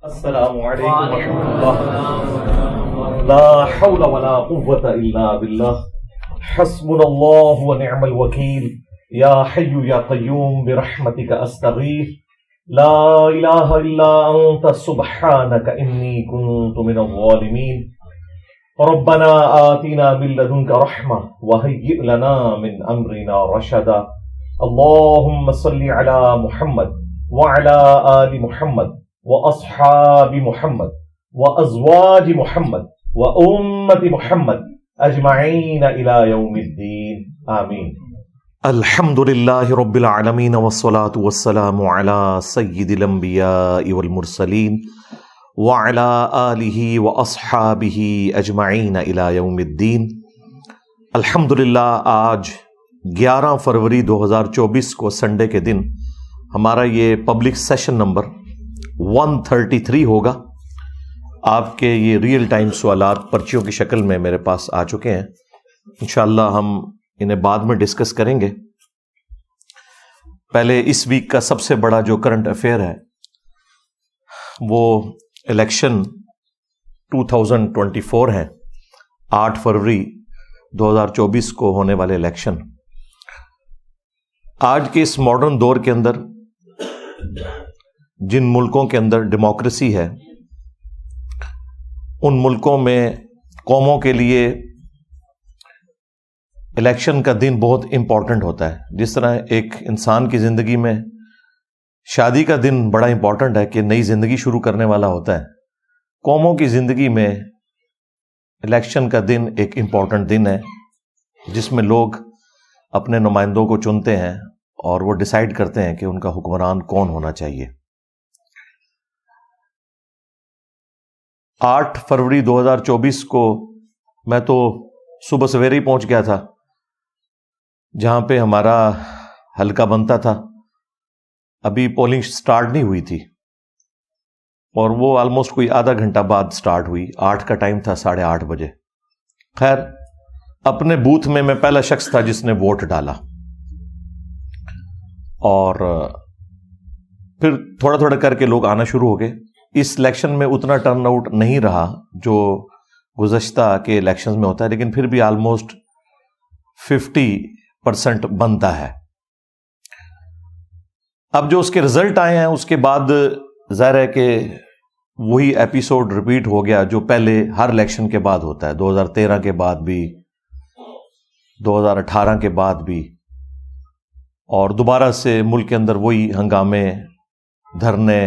السلام علیکم ورحمۃ اللہ لا حول ولا قوة الا باللہ حسبنا اللہ ونعم الوکیل یا حی یا قیوم برحمتک استغیث لا الہ الا انت سبحانک انی کنت من الظالمین ربنا آتنا من لدنک رحمہ وہیئ لنا من امرنا رشدا اللہم صل علی محمد وعلی آل محمد واصحاب محمد وازواج محمد وامت محمد اجمعین الى یوم الدین آمین. الحمد للہ رب العالمین والصلاة والسلام علی سید الانبیاء والمرسلین وعلی آلہ واصحابہ اجمعین الى یوم الدین. الحمدللہ آج 11 فروری 2024 کو سنڈے کے دن ہمارا یہ پبلک سیشن نمبر 133 ہوگا. آپ کے یہ ریئل ٹائم سوالات پرچیوں کی شکل میں میرے پاس آ چکے ہیں. انشاءاللہ ہم انہیں بعد میں ڈسکس کریں گے. پہلے اس ویک کا سب سے بڑا جو کرنٹ افیئر ہے وہ الیکشن 2024 ہیں. 8 فروری 2024 کو ہونے والے الیکشن. آج کے اس ماڈرن دور کے اندر جن ملکوں کے اندر ڈیموکریسی ہے ان ملکوں میں قوموں کے لیے الیکشن کا دن بہت امپورٹنٹ ہوتا ہے. جس طرح ایک انسان کی زندگی میں شادی کا دن بڑا امپورٹنٹ ہے کہ نئی زندگی شروع کرنے والا ہوتا ہے، قوموں کی زندگی میں الیکشن کا دن ایک امپورٹنٹ دن ہے جس میں لوگ اپنے نمائندوں کو چنتے ہیں اور وہ ڈیسائیڈ کرتے ہیں کہ ان کا حکمران کون ہونا چاہیے. 8 فروری 2024 کو میں تو صبح سویرے ہی پہنچ گیا تھا جہاں پہ ہمارا حلقہ بنتا تھا. ابھی پولنگ سٹارٹ نہیں ہوئی تھی اور وہ آلموسٹ کوئی آدھا گھنٹہ بعد سٹارٹ ہوئی. 8 کا ٹائم تھا، 8:30 بجے. خیر اپنے بوتھ میں پہلا شخص تھا جس نے ووٹ ڈالا اور پھر تھوڑا تھوڑا کر کے لوگ آنا شروع ہو گئے. اس الیکشن میں اتنا ٹرن آؤٹ نہیں رہا جو گزشتہ کے الیکشنز میں ہوتا ہے، لیکن پھر بھی آلموسٹ 50% بنتا ہے. اب جو اس کے رزلٹ آئے ہیں اس کے بعد ظاہر ہے کہ وہی ایپیسوڈ ریپیٹ ہو گیا جو پہلے ہر الیکشن کے بعد ہوتا ہے. 2013 کے بعد بھی، 2018 کے بعد بھی، اور دوبارہ سے ملک کے اندر وہی ہنگامے، دھرنے،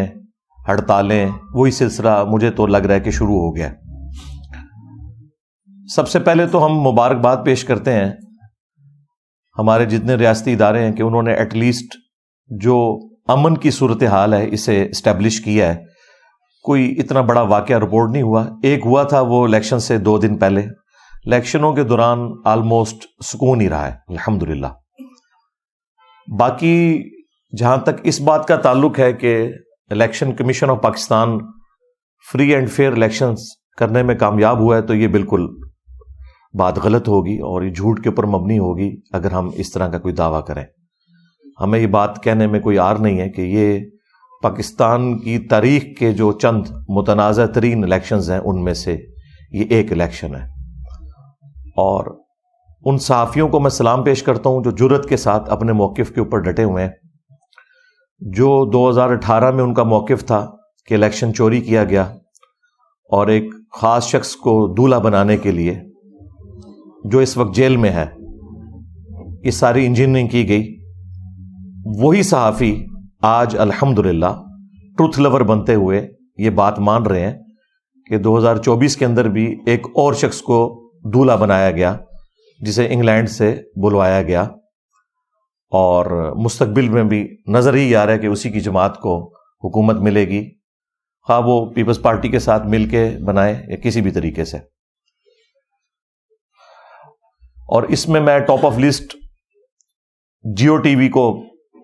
ہڑتالیں، وہی سلسلہ مجھے تو لگ رہا ہے کہ شروع ہو گیا. سب سے پہلے تو ہم مبارکباد پیش کرتے ہیں ہمارے جتنے ریاستی ادارے ہیں کہ انہوں نے ایٹ لیسٹ جو امن کی صورتحال ہے اسے اسٹیبلش کیا ہے. کوئی اتنا بڑا واقعہ رپورٹ نہیں ہوا. ایک ہوا تھا وہ الیکشن سے 2 دن پہلے. الیکشنوں کے دوران آلموسٹ سکون ہی رہا ہے الحمدللہ. باقی جہاں تک اس بات کا تعلق ہے کہ election commission of Pakistan free and fair elections کرنے میں کامیاب ہوا ہے تو یہ بالکل بات غلط ہوگی اور یہ جھوٹ کے اوپر مبنی ہوگی اگر ہم اس طرح کا کوئی دعویٰ کریں. ہمیں یہ بات کہنے میں کوئی عار نہیں ہے کہ یہ پاکستان کی تاریخ کے جو چند متنازع ترین الیکشنز ہیں ان میں سے یہ ایک الیکشن ہے. اور ان صحافیوں کو میں سلام پیش کرتا ہوں جو جرأت کے ساتھ اپنے موقف کے اوپر ڈٹے ہوئے ہیں. جو 2018 میں ان کا موقف تھا کہ الیکشن چوری کیا گیا اور ایک خاص شخص کو دولہا بنانے کے لیے جو اس وقت جیل میں ہے یہ ساری انجینئرنگ کی گئی، وہی صحافی آج الحمدللہ ٹروتھ لور بنتے ہوئے یہ بات مان رہے ہیں کہ 2024 کے اندر بھی ایک اور شخص کو دولہا بنایا گیا جسے انگلینڈ سے بلوایا گیا، اور مستقبل میں بھی نظر ہی آ رہا ہے کہ اسی کی جماعت کو حکومت ملے گی، خواہ وہ پیپلز پارٹی کے ساتھ مل کے بنائے یا کسی بھی طریقے سے. اور اس میں top of list Geo TV وی کو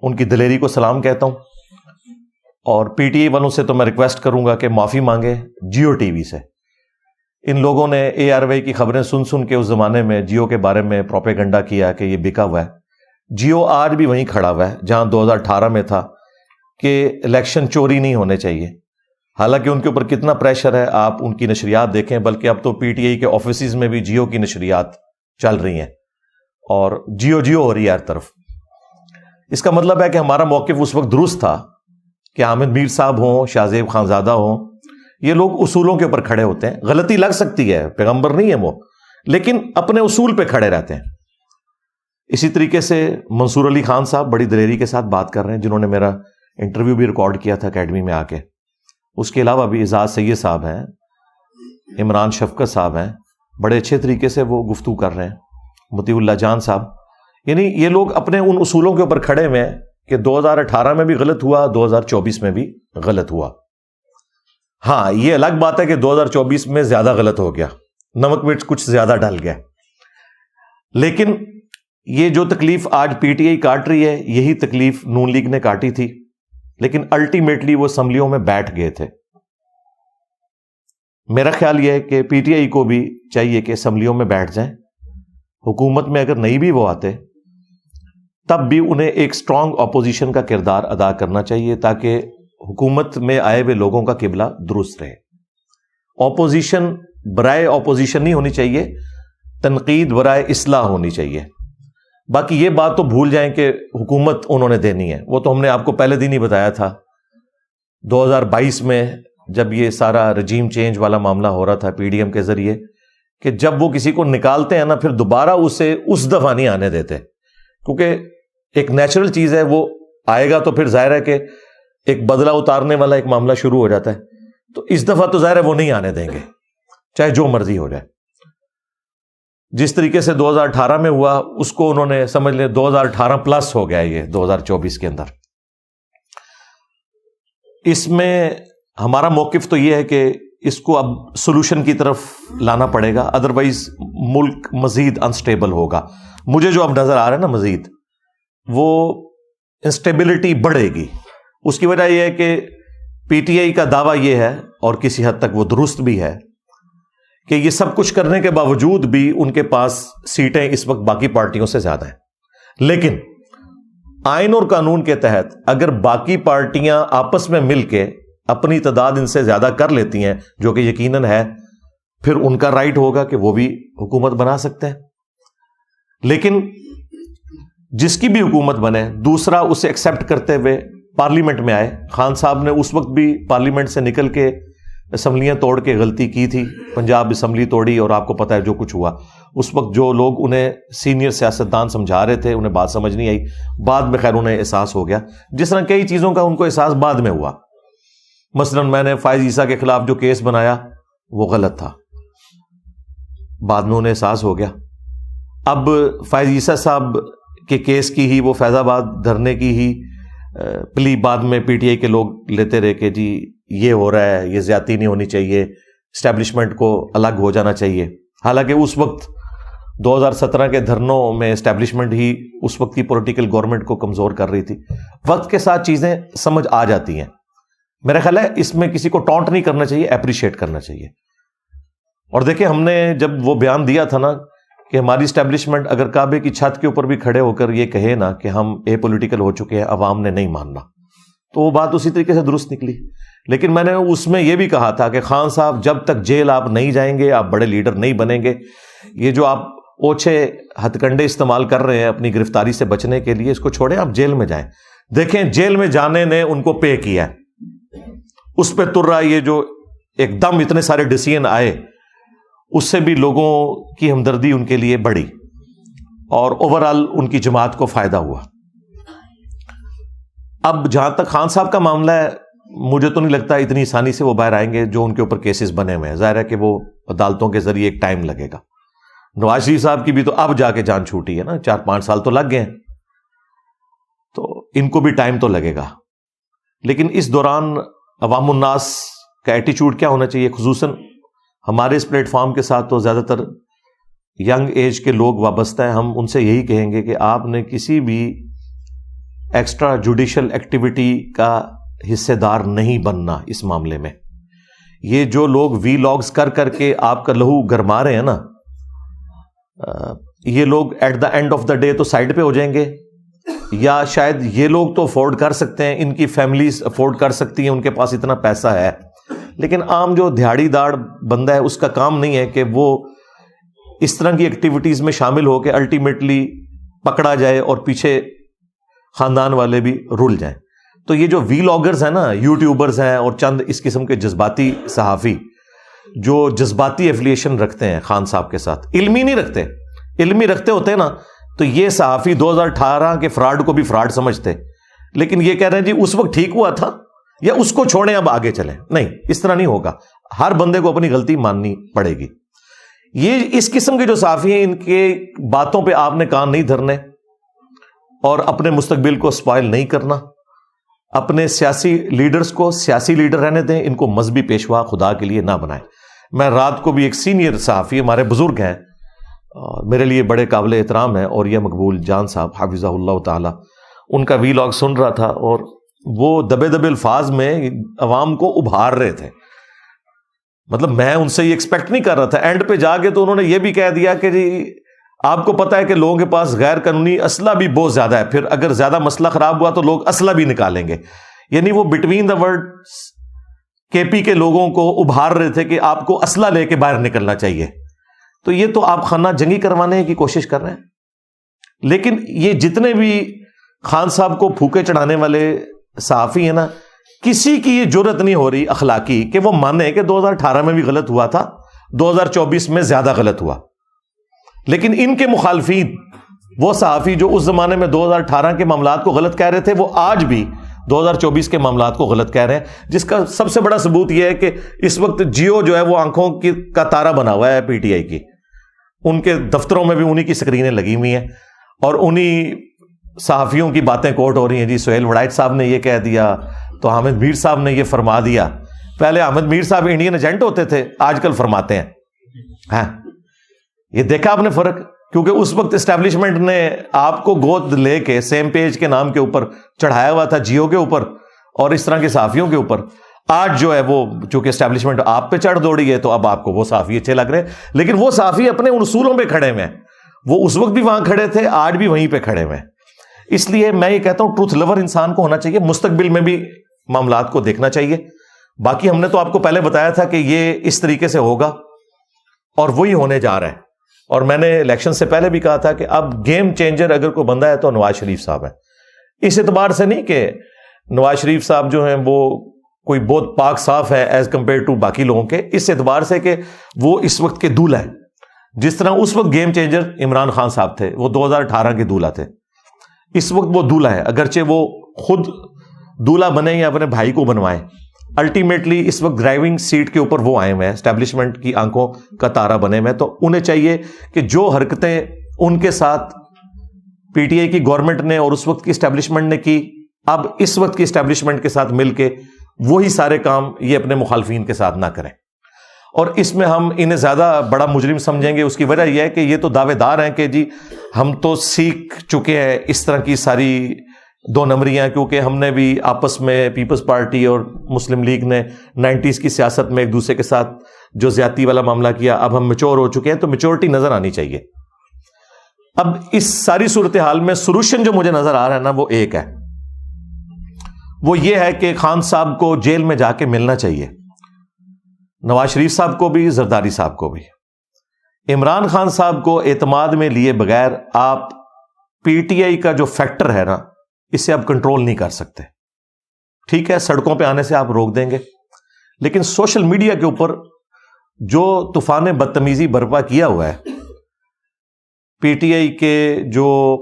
ان کی دلیری کو سلام کہتا ہوں، اور پی ٹی آئی والوں سے تو میں ریکویسٹ کروں گا کہ معافی مانگے جیو ٹی وی سے. ان لوگوں نے اے آر وائی کی خبریں سن کے اس زمانے میں جیو کے بارے میں پروپیگنڈا کیا کہ یہ بکا ہوا ہے. جیو آج بھی وہیں کھڑا ہوا ہے جہاں 2018 میں تھا کہ الیکشن چوری نہیں ہونے چاہیے. حالانکہ ان کے اوپر کتنا پریشر ہے آپ ان کی نشریات دیکھیں، بلکہ اب تو پی ٹی آئی کے آفیسز میں بھی جیو کی نشریات چل رہی ہیں اور جیو ہو رہی ہے ہر طرف۔ اس کا مطلب ہے کہ ہمارا موقف اس وقت درست تھا کہ حامد میر صاحب ہوں، شاہ زیب خانزادہ ہوں، یہ لوگ اصولوں کے اوپر کھڑے ہوتے ہیں۔ غلطی لگ سکتی ہے، پیغمبر نہیں ہے وہ، لیکن اپنے اصول پہ کھڑے رہتے ہیں۔ اسی طریقے سے منصور علی خان صاحب بڑی دلیری کے ساتھ بات کر رہے ہیں، جنہوں نے میرا انٹرویو بھی ریکارڈ کیا تھا اکیڈمی میں آ کے۔ اس کے علاوہ بھی اعزاز سید صاحب ہیں، عمران شفقت صاحب ہیں، بڑے اچھے طریقے سے وہ گفتگو کر رہے ہیں، مطیع اللہ جان صاحب۔ یعنی یہ لوگ اپنے ان اصولوں کے اوپر کھڑے ہوئے ہیں کہ 2018 میں بھی غلط ہوا، 2024 میں بھی غلط ہوا۔ ہاں، یہ الگ بات ہے کہ 2024 میں زیادہ غلط ہو گیا، نمک مرچ کچھ زیادہ ڈل گیا، لیکن یہ جو تکلیف آج پی ٹی آئی کاٹ رہی ہے، یہی تکلیف نون لیگ نے کاٹی تھی، لیکن الٹیمیٹلی وہ اسمبلیوں میں بیٹھ گئے تھے۔ میرا خیال یہ ہے کہ پی ٹی آئی کو بھی چاہیے کہ اسمبلیوں میں بیٹھ جائیں، حکومت میں اگر نہیں بھی وہ آتے تب بھی انہیں ایک سٹرانگ اپوزیشن کا کردار ادا کرنا چاہیے، تاکہ حکومت میں آئے ہوئے لوگوں کا قبلہ درست رہے۔ اپوزیشن برائے اپوزیشن نہیں ہونی چاہیے، تنقید برائے اصلاح ہونی چاہیے۔ باقی یہ بات تو بھول جائیں کہ حکومت انہوں نے دینی ہے، وہ تو ہم نے آپ کو پہلے دن ہی بتایا تھا 2022 میں جب یہ سارا رجیم چینج والا معاملہ ہو رہا تھا پی ڈی ایم کے ذریعے، کہ جب وہ کسی کو نکالتے ہیں نا پھر دوبارہ اسے اس دفعہ نہیں آنے دیتے، کیونکہ ایک نیچرل چیز ہے، وہ آئے گا تو پھر ظاہر ہے کہ ایک بدلہ اتارنے والا ایک معاملہ شروع ہو جاتا ہے، تو اس دفعہ تو ظاہر ہے وہ نہیں آنے دیں گے چاہے جو مرضی ہو جائے۔ جس طریقے سے 2018 میں ہوا اس کو انہوں نے سمجھ لیں 2018 پلس ہو گیا یہ 2024 کے اندر۔ اس میں ہمارا موقف تو یہ ہے کہ اس کو اب سولوشن کی طرف لانا پڑے گا، ادروائز ملک مزید انسٹیبل ہوگا۔ مجھے جو اب نظر آ رہا ہے نا مزید، وہ انسٹیبلٹی بڑھے گی۔ اس کی وجہ یہ ہے کہ پی ٹی آئی کا دعویٰ یہ ہے، اور کسی حد تک وہ درست بھی ہے، کہ یہ سب کچھ کرنے کے باوجود بھی ان کے پاس سیٹیں اس وقت باقی پارٹیوں سے زیادہ ہیں۔ لیکن آئین اور قانون کے تحت اگر باقی پارٹیاں آپس میں مل کے اپنی تعداد ان سے زیادہ کر لیتی ہیں، جو کہ یقیناً ہے، پھر ان کا رائٹ ہوگا کہ وہ بھی حکومت بنا سکتے ہیں۔ لیکن جس کی بھی حکومت بنے، دوسرا اسے ایکسیپٹ کرتے ہوئے پارلیمنٹ میں آئے۔ خان صاحب نے اس وقت بھی پارلیمنٹ سے نکل کے اسمبلیاں توڑ کے غلطی کی تھی، پنجاب اسمبلی توڑی، اور آپ کو پتہ ہے جو کچھ ہوا اس وقت۔ جو لوگ انہیں سینئر سیاستدان سمجھا رہے تھے، انہیں بات سمجھ نہیں آئی، بعد میں خیر انہیں احساس ہو گیا، جس طرح کئی چیزوں کا ان کو احساس بعد میں ہوا۔ مثلا میں نے فائز عیسیٰ کے خلاف جو کیس بنایا وہ غلط تھا، بعد میں انہیں احساس ہو گیا۔ اب فائز عیسیٰ صاحب کے کیس کی ہی، وہ فیض آباد دھرنے کی ہی پلی بعد میں پی ٹی آئی کے لوگ لیتے رہے کہ جی یہ ہو رہا ہے، یہ زیادتی نہیں ہونی چاہیے، اسٹیبلشمنٹ کو الگ ہو جانا چاہیے۔ حالانکہ اس وقت 2017 کے دھرنوں میں اسٹیبلشمنٹ ہی اس وقت کی پولیٹیکل گورنمنٹ کو کمزور کر رہی تھی۔ وقت کے ساتھ چیزیں سمجھ آ جاتی ہیں۔ میرا خیال ہے اس میں کسی کو ٹونٹ نہیں کرنا چاہیے، اپریشیٹ کرنا چاہیے۔ اور دیکھیں، ہم نے جب وہ بیان دیا تھا نا کہ ہماری اسٹیبلشمنٹ اگر کعبے کی چھت کے اوپر بھی کھڑے ہو کر یہ کہے نا کہ ہم اے پولیٹیکل ہو چکے ہیں، عوام نے نہیں ماننا، تو وہ بات اسی طریقے سے درست نکلی۔ لیکن میں نے اس میں یہ بھی کہا تھا کہ خان صاحب جب تک جیل آپ نہیں جائیں گے، آپ بڑے لیڈر نہیں بنیں گے۔ یہ جو آپ اوچھے ہتھ کنڈے استعمال کر رہے ہیں اپنی گرفتاری سے بچنے کے لیے، اس کو چھوڑیں، آپ جیل میں جائیں۔ دیکھیں جیل میں جانے نے ان کو پے کیا ہے، اس پہ تر رہا۔ یہ جو ایک دم اتنے سارے ڈیسیژن آئے، اس سے بھی لوگوں کی ہمدردی ان کے لیے بڑھی، اور اوورآل ان کی جماعت کو فائدہ ہوا۔ اب جہاں تک خان صاحب کا معاملہ ہے، مجھے تو نہیں لگتا اتنی آسانی سے وہ باہر آئیں گے۔ جو ان کے اوپر کیسز بنے ہوئے ہیں، ظاہر ہے کہ وہ عدالتوں کے ذریعے ایک ٹائم لگے گا۔ نواز شریف صاحب کی بھی تو اب جا کے جان چھوٹی ہے نا، 4-5 سال تو لگ گئے ہیں، تو ان کو بھی ٹائم تو لگے گا۔ لیکن اس دوران عوام الناس کا ایٹیچیوڈ کیا ہونا چاہیے؟ خصوصاً ہمارے اس پلیٹ فارم کے ساتھ تو زیادہ تر ینگ ایج کے لوگ وابستہ ہیں۔ ہم ان سے یہی کہیں گے کہ آپ نے کسی بھی ایکسٹرا جوڈیشل ایکٹیویٹی کا حصے دار نہیں بننا اس معاملے میں۔ یہ جو لوگ وی لاگز کر کر کے آپ کا لہو گرما رہے ہیں نا، یہ لوگ at the end of the day تو سائڈ پہ ہو جائیں گے، یا شاید یہ لوگ تو افورڈ کر سکتے ہیں، ان کی فیملیز افورڈ کر سکتی ہیں، ان کے پاس اتنا پیسہ ہے، لیکن عام جو دھاڑی داڑ بندہ ہے اس کا کام نہیں ہے کہ وہ اس طرح کی ایکٹیویٹیز میں شامل ہو کے الٹیمیٹلی پکڑا جائے اور پیچھے خاندان والے بھی رول جائیں. تو یہ جو ویلاگرز ہیں نا، یوٹیوبرز ہیں اور چند اس قسم کے جذباتی صحافی جو جذباتی ایفیلیشن رکھتے ہیں خان صاحب کے ساتھ، علمی نہیں رکھتے، علمی رکھتے ہوتے نا تو یہ صحافی 2018 کے فراڈ کو بھی فراڈ سمجھتے، لیکن یہ کہہ رہے ہیں جی اس وقت ٹھیک ہوا تھا یا اس کو چھوڑیں اب آگے چلیں. نہیں، اس طرح نہیں ہوگا. ہر بندے کو اپنی غلطی ماننی پڑے گی. یہ اس قسم کے جو صحافی ہیں ان کے باتوں پہ آپ نے کان نہیں دھرنے اور اپنے مستقبل کو سپائل نہیں کرنا. اپنے سیاسی لیڈرز کو سیاسی لیڈر رہنے دیں، ان کو مذہبی پیشوا خدا کے لیے نہ بنائیں. میں رات کو بھی ایک سینئر صحافی ہمارے بزرگ ہیں، میرے لیے بڑے قابل احترام ہیں، اور یہ مقبول جان صاحب حافظہ اللہ تعالی، ان کا وی لاگ سن رہا تھا اور وہ دبے دبے الفاظ میں عوام کو ابھار رہے تھے. مطلب میں ان سے یہ ایکسپیکٹ نہیں کر رہا تھا. اینڈ پہ جا کے تو انہوں نے یہ بھی کہہ دیا کہ جی آپ کو پتا ہے کہ لوگوں کے پاس غیر قانونی اسلحہ بھی بہت زیادہ ہے، پھر اگر زیادہ مسئلہ خراب ہوا تو لوگ اسلحہ بھی نکالیں گے. یعنی وہ بٹوین دا ورڈ کے پی کے لوگوں کو ابھار رہے تھے کہ آپ کو اسلحہ لے کے باہر نکلنا چاہیے. تو یہ تو آپ خانہ جنگی کروانے کی کوشش کر رہے ہیں. لیکن یہ جتنے بھی خان صاحب کو پھوکے چڑھانے والے صحافی ہیں نا، کسی کی یہ جرت نہیں ہو رہی اخلاقی کہ وہ مانے کہ 2018 میں بھی غلط ہوا تھا، 2024 میں زیادہ غلط ہوا. لیکن ان کے مخالفین، وہ صحافی جو اس زمانے میں 2018 کے معاملات کو غلط کہہ رہے تھے، وہ آج بھی 2024 کے معاملات کو غلط کہہ رہے ہیں. جس کا سب سے بڑا ثبوت یہ ہے کہ اس وقت جیو جو ہے وہ آنکھوں کا تارا بنا ہوا ہے پی ٹی آئی کی. ان کے دفتروں میں بھی انہی کی سکرینیں لگی ہوئی ہیں اور انہی صحافیوں کی باتیں کوٹ ہو رہی ہیں. جی سہیل وڑائٹ صاحب نے یہ کہہ دیا تو حامد میر صاحب نے یہ فرما دیا. پہلے حامد میر صاحب انڈین ایجنٹ ہوتے تھے، آج کل فرماتے ہیں. ہاں، یہ دیکھا آپ نے فرق؟ کیونکہ اس وقت اسٹیبلشمنٹ نے آپ کو گود لے کے سیم پیج کے نام کے اوپر چڑھایا ہوا تھا، جیو کے اوپر اور اس طرح کے صحافیوں کے اوپر. آج جو ہے وہ چونکہ اسٹیبلشمنٹ آپ پہ چڑھ دوڑی ہے تو اب آپ کو وہ صحافی اچھے لگ رہے ہیں. لیکن وہ صحافی اپنے ان اصولوں پہ کھڑے ہوئے ہیں. وہ اس وقت بھی وہاں کھڑے تھے، آج بھی وہیں پہ کھڑے ہوئے ہیں. اس لیے میں یہ کہتا ہوں ٹروتھ لور انسان کو ہونا چاہیے، مستقبل میں بھی معاملات کو دیکھنا چاہیے. باقی ہم نے تو آپ کو پہلے بتایا تھا کہ یہ اس طریقے سے ہوگا اور وہی ہونے جا رہا ہے. اور میں نے الیکشن سے پہلے بھی کہا تھا کہ اب گیم چینجر اگر کوئی بندہ ہے تو نواز شریف صاحب ہے. اس اعتبار سے نہیں کہ نواز شریف صاحب جو ہیں وہ کوئی بہت پاک صاف ہے ایز کمپیئر ٹو باقی لوگوں کے، اس اعتبار سے کہ وہ اس وقت کے دولہا ہیں. جس طرح اس وقت گیم چینجر عمران خان صاحب تھے، وہ 2018 کے دولہا تھے. اس وقت وہ دولہا ہے، اگرچہ وہ خود دولہا بنے یا اپنے بھائی کو بنوائیں. الٹیمیٹلی اس وقت ڈرائیونگ سیٹ کے اوپر وہ آئے ہوئے ہیں، اسٹیبلشمنٹ کی آنکھوں کا تارا بنے ہوئے ہیں. تو انہیں چاہیے کہ جو حرکتیں ان کے ساتھ پی ٹی آئی کی گورنمنٹ نے اور اس وقت کی اسٹیبلشمنٹ نے کی، اب اس وقت کی اسٹیبلشمنٹ کے ساتھ مل کے وہی سارے کام یہ اپنے مخالفین کے ساتھ نہ کریں. اور اس میں ہم انہیں زیادہ بڑا مجرم سمجھیں گے. اس کی وجہ یہ ہے کہ یہ تو دعوے دار ہیں کہ جی ہم تو سیکھ چکے ہیں اس طرح کی ساری دو نمبریاں، کیونکہ ہم نے بھی آپس میں پیپلز پارٹی اور مسلم لیگ نے 90s کی سیاست میں ایک دوسرے کے ساتھ جو زیادتی والا معاملہ کیا. اب ہم میچور ہو چکے ہیں تو میچورٹی نظر آنی چاہیے. اب اس ساری صورتحال میں سولوشن جو مجھے نظر آ رہا ہے نا وہ ایک ہے، وہ یہ ہے کہ خان صاحب کو جیل میں جا کے ملنا چاہیے، نواز شریف صاحب کو بھی، زرداری صاحب کو بھی. عمران خان صاحب کو اعتماد میں لیے بغیر آپ پی ٹی آئی کا جو فیکٹر ہے نا اسے آپ کنٹرول نہیں کر سکتے. ٹھیک ہے سڑکوں پہ آنے سے آپ روک دیں گے، لیکن سوشل میڈیا کے اوپر جو طوفان بدتمیزی برپا کیا ہوا ہے پی ٹی آئی کے جو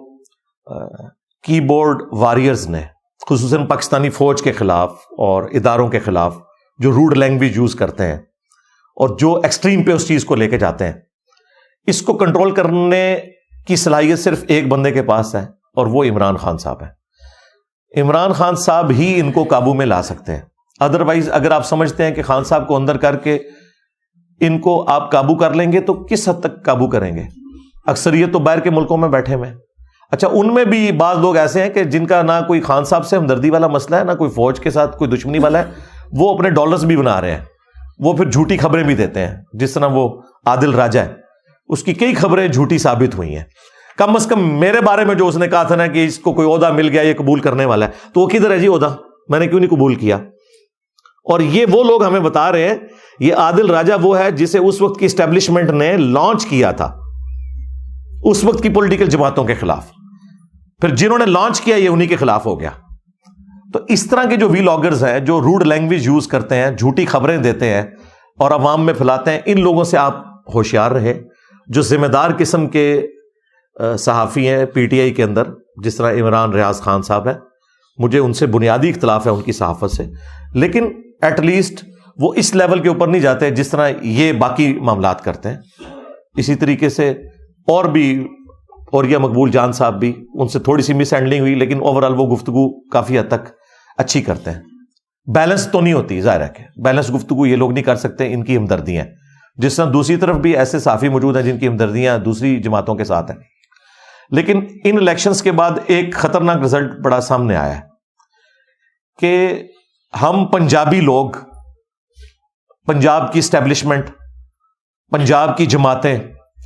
کی بورڈ واریئرز نے، خصوصاً پاکستانی فوج کے خلاف اور اداروں کے خلاف جو روڈ لینگویج یوز کرتے ہیں اور جو ایکسٹریم پہ اس چیز کو لے کے جاتے ہیں، اس کو کنٹرول کرنے کی صلاحیت صرف ایک بندے کے پاس ہے اور وہ عمران خان صاحب ہیں. عمران خان صاحب ہی ان کو قابو میں لا سکتے ہیں. ادروائز اگر آپ سمجھتے ہیں کہ خان صاحب کو اندر کر کے ان کو آپ قابو کر لیں گے تو کس حد تک قابو کریں گے؟ اکثریت تو باہر کے ملکوں میں بیٹھے ہوئے ہیں. اچھا ان میں بھی بعض لوگ ایسے ہیں کہ جن کا نہ کوئی خان صاحب سے ہمدردی والا مسئلہ ہے، نہ کوئی فوج کے ساتھ کوئی دشمنی والا ہے، وہ اپنے ڈالرز بھی بنا رہے ہیں، وہ پھر جھوٹی خبریں بھی دیتے ہیں. جس طرح وہ عادل راجہ ہے، اس کی کئی خبریں جھوٹی ثابت ہوئی ہیں. کم از کم میرے بارے میں جو اس نے کہا تھا نا کہ اس کو کوئی عہدہ مل گیا یہ قبول کرنے والا ہے، تو وہ کدھر ہے جی عہدہ؟ میں نے کیوں نہیں قبول کیا؟ اور یہ وہ لوگ ہمیں بتا رہے ہیں, یہ عادل راجہ وہ ہے جسے اس وقت کی اسٹیبلشمنٹ نے لانچ کیا تھا اس وقت کی پولیٹیکل جماعتوں کے خلاف, پھر جنہوں نے لانچ کیا یہ انہی کے خلاف ہو گیا. تو اس طرح کے جو ویلاگرز ہیں جو روڈ لینگویج یوز کرتے ہیں, جھوٹی خبریں دیتے ہیں اور عوام میں پھیلاتے ہیں, ان لوگوں سے آپ ہوشیار رہے. جو ذمہ دار قسم کے صحافی ہیں پی ٹی آئی کے اندر, جس طرح عمران ریاض خان صاحب ہیں, مجھے ان سے بنیادی اختلاف ہے ان کی صحافت سے, لیکن ایٹ لیسٹ وہ اس لیول کے اوپر نہیں جاتے جس طرح یہ باقی معاملات کرتے ہیں. اسی طریقے سے اور بھی اوریا مقبول جان صاحب بھی, ان سے تھوڑی سی مس ہینڈلنگ ہوئی لیکن اوورآل وہ گفتگو کافی حد تک اچھی کرتے ہیں. بیلنس تو نہیں ہوتی, ظاہر ہے کہ بیلنس گفتگو یہ لوگ نہیں کر سکتے, ان کی ہمدردیاں, جس طرح دوسری طرف بھی ایسے صحافی موجود ہیں جن کی ہمدردیاں دوسری جماعتوں کے ساتھ ہیں. لیکن ان الیکشنز کے بعد ایک خطرناک رزلٹ بڑا سامنے آیا ہے کہ ہم پنجابی لوگ, پنجاب کی اسٹیبلشمنٹ, پنجاب کی جماعتیں,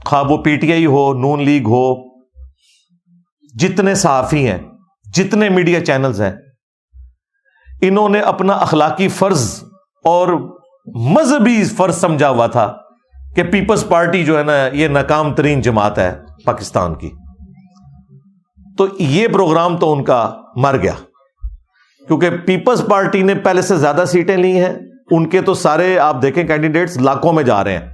خواہ وہ پی ٹی آئی ہو, نون لیگ ہو, جتنے صحافی ہیں, جتنے میڈیا چینلز ہیں, انہوں نے اپنا اخلاقی فرض اور مذہبی فرض سمجھا ہوا تھا کہ پیپلز پارٹی جو ہے نا یہ ناکام ترین جماعت ہے پاکستان کی. تو یہ پروگرام تو ان کا مر گیا, کیونکہ پیپلز پارٹی نے پہلے سے زیادہ سیٹیں لی ہیں. ان کے تو سارے آپ دیکھیں کینڈیڈیٹس لاکھوں میں جا رہے ہیں,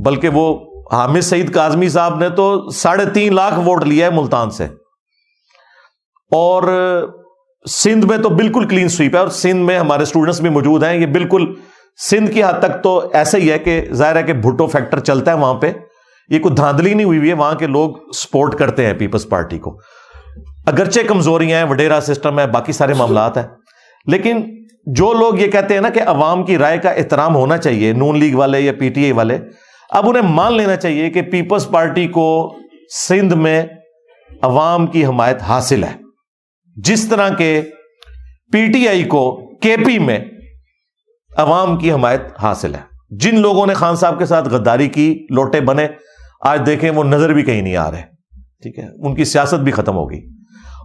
بلکہ وہ حامد سعید کاظمی صاحب نے تو 3.5 لاکھ ووٹ لیا ہے ملتان سے, اور سندھ میں تو بالکل کلین سویپ ہے, اور سندھ میں ہمارے اسٹوڈنٹس بھی موجود ہیں. یہ بالکل سندھ کی حد تک تو ایسا ہی ہے کہ ظاہر ہے کہ بھٹو فیکٹر چلتا ہے وہاں پہ, یہ کوئی دھاندلی نہیں ہوئی ہے, وہاں کے لوگ سپورٹ کرتے ہیں پیپلز پارٹی کو, اگرچہ کمزوریاں ہیں, وڈیرا سسٹم ہے, باقی سارے معاملات ہیں. لیکن جو لوگ یہ کہتے ہیں نا کہ عوام کی رائے کا احترام ہونا چاہیے, نون لیگ والے یا پی ٹی آئی والے, اب انہیں مان لینا چاہیے کہ پیپلز پارٹی کو سندھ میں عوام کی حمایت حاصل ہے, جس طرح کے پی ٹی آئی کو کے پی میں عوام کی حمایت حاصل ہے. جن لوگوں نے خان صاحب کے ساتھ غداری کی, لوٹے بنے, آج دیکھیں وہ نظر بھی کہیں نہیں آ رہے, ٹھیک ہے, ان کی سیاست بھی ختم ہو گئی.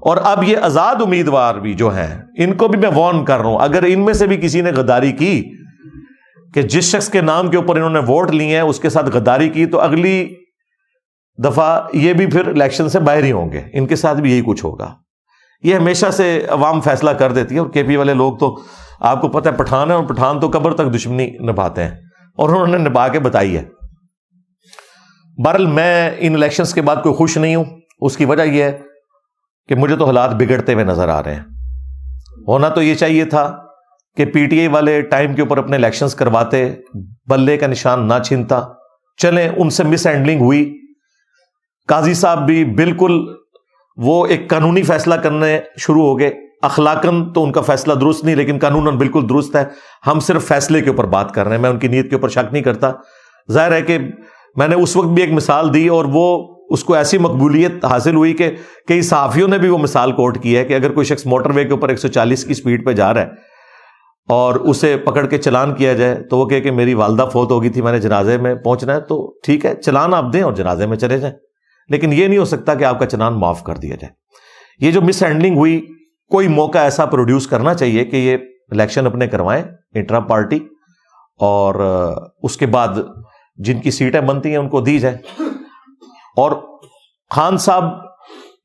اور اب یہ آزاد امیدوار بھی جو ہیں, ان کو بھی میں وارن کر رہا ہوں, اگر ان میں سے بھی کسی نے غداری کی کہ جس شخص کے نام کے اوپر انہوں نے ووٹ لیے ہیں اس کے ساتھ غداری کی, تو اگلی دفعہ یہ بھی پھر الیکشن سے باہر ہی ہوں گے, ان کے ساتھ بھی یہی کچھ ہوگا. یہ ہمیشہ سے عوام فیصلہ کر دیتی ہے, اور کے پی والے لوگ تو آپ کو پتہ ہے پٹھان ہے, اور پٹھان تو قبر تک دشمنی نبھاتے ہیں, اور انہوں نے نبھا کے بتائی ہے. بہرحال میں ان الیکشنز کے بعد کوئی خوش نہیں ہوں. اس کی وجہ یہ ہے کہ مجھے تو حالات بگڑتے ہوئے نظر آ رہے ہیں. ہونا تو یہ چاہیے تھا کہ پی ٹی آئی والے ٹائم کے اوپر اپنے الیکشنز کرواتے, بلے کا نشان نہ چھنتا. چلیں, ان سے مس ہینڈلنگ ہوئی. قاضی صاحب بھی بالکل وہ ایک قانونی فیصلہ کرنے شروع ہو گئے. اخلاقاً تو ان کا فیصلہ درست نہیں, لیکن قانوناً بالکل درست ہے. ہم صرف فیصلے کے اوپر بات کر رہے ہیں, میں ان کی نیت کے اوپر شک نہیں کرتا. ظاہر ہے کہ میں نے اس وقت بھی ایک مثال دی, اور وہ اس کو ایسی مقبولیت حاصل ہوئی کہ کئی صحافیوں نے بھی وہ مثال کوٹ کی ہے کہ اگر کوئی شخص موٹر وے کے اوپر 140 کی سپیڈ پہ جا رہا ہے اور اسے پکڑ کے چلان کیا جائے, تو وہ کہے کہ میری والدہ فوت ہو گئی تھی, میں نے جنازے میں پہنچنا ہے, تو ٹھیک ہے چلان آپ دیں اور جنازے میں چلے جائیں, لیکن یہ نہیں ہو سکتا کہ آپ کا چلان معاف کر دیا جائے. یہ جو مس ہینڈلنگ ہوئی, کوئی موقع ایسا پروڈیوس کرنا چاہیے کہ یہ الیکشن اپنے کروائیں انٹرا پارٹی, اور اس کے بعد جن کی سیٹیں بنتی ہیں ان کو دی جائے. اور خان صاحب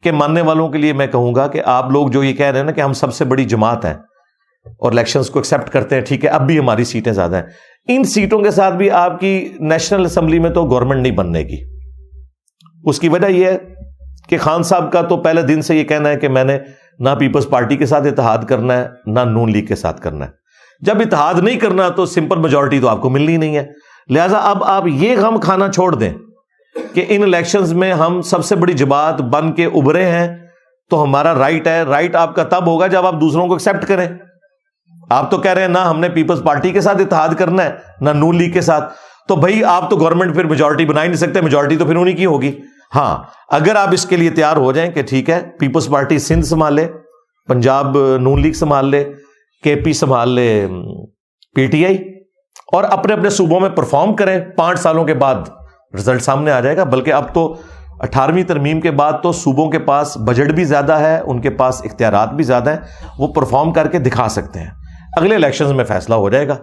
کے ماننے والوں کے لیے میں کہوں گا کہ آپ لوگ جو یہ کہہ رہے ہیں نا کہ ہم سب سے بڑی جماعت ہیں اور الیکشنز کو ایکسیپٹ کرتے ہیں, ٹھیک ہے, اب بھی ہماری سیٹیں زیادہ ہیں, ان سیٹوں کے ساتھ بھی آپ کی نیشنل اسمبلی میں تو گورنمنٹ نہیں بننے کی. اس کی وجہ یہ ہے کہ خان صاحب کا تو پہلے دن سے یہ کہنا ہے کہ میں نے نہ پیپلز پارٹی کے ساتھ اتحاد کرنا ہے, نہ نون لیگ کے ساتھ کرنا ہے. جب اتحاد نہیں کرنا تو سمپل میجورٹی تو آپ کو ملنی نہیں ہے. لہٰذا اب آپ یہ غم کھانا چھوڑ دیں کہ ان الیکشنز میں ہم سب سے بڑی جماعت بن کے ابھرے ہیں, تو ہمارا رائٹ ہے. رائٹ آپ کا تب ہوگا جب آپ دوسروں کو ایکسیپٹ کریں. آپ تو کہہ رہے ہیں نہ ہم نے پیپلز پارٹی کے ساتھ اتحاد کرنا ہے, نہ نون لیگ کے ساتھ, تو بھائی آپ تو گورنمنٹ پھر میجورٹی بنا ہی نہیں سکتے, میجورٹی تو پھر انہیں کی ہوگی. ہاں, اگر آپ اس کے لیے تیار ہو جائیں کہ ٹھیک ہے پیپلز پارٹی سندھ سنبھال لے, پنجاب نون لیگ سنبھال لے, کے پی سنبھال لے پی ٹی آئی, اور اپنے اپنے صوبوں میں پرفارم کریں, 5 سالوں کے بعد رزلٹ سامنے آ جائے گا. بلکہ اب تو 18ویں ترمیم کے بعد تو صوبوں کے پاس بجٹ بھی زیادہ ہے, ان کے پاس اختیارات بھی زیادہ ہیں, وہ پرفارم کر کے دکھا سکتے ہیں. اگلے الیکشنز میں فیصلہ ہو جائے گا.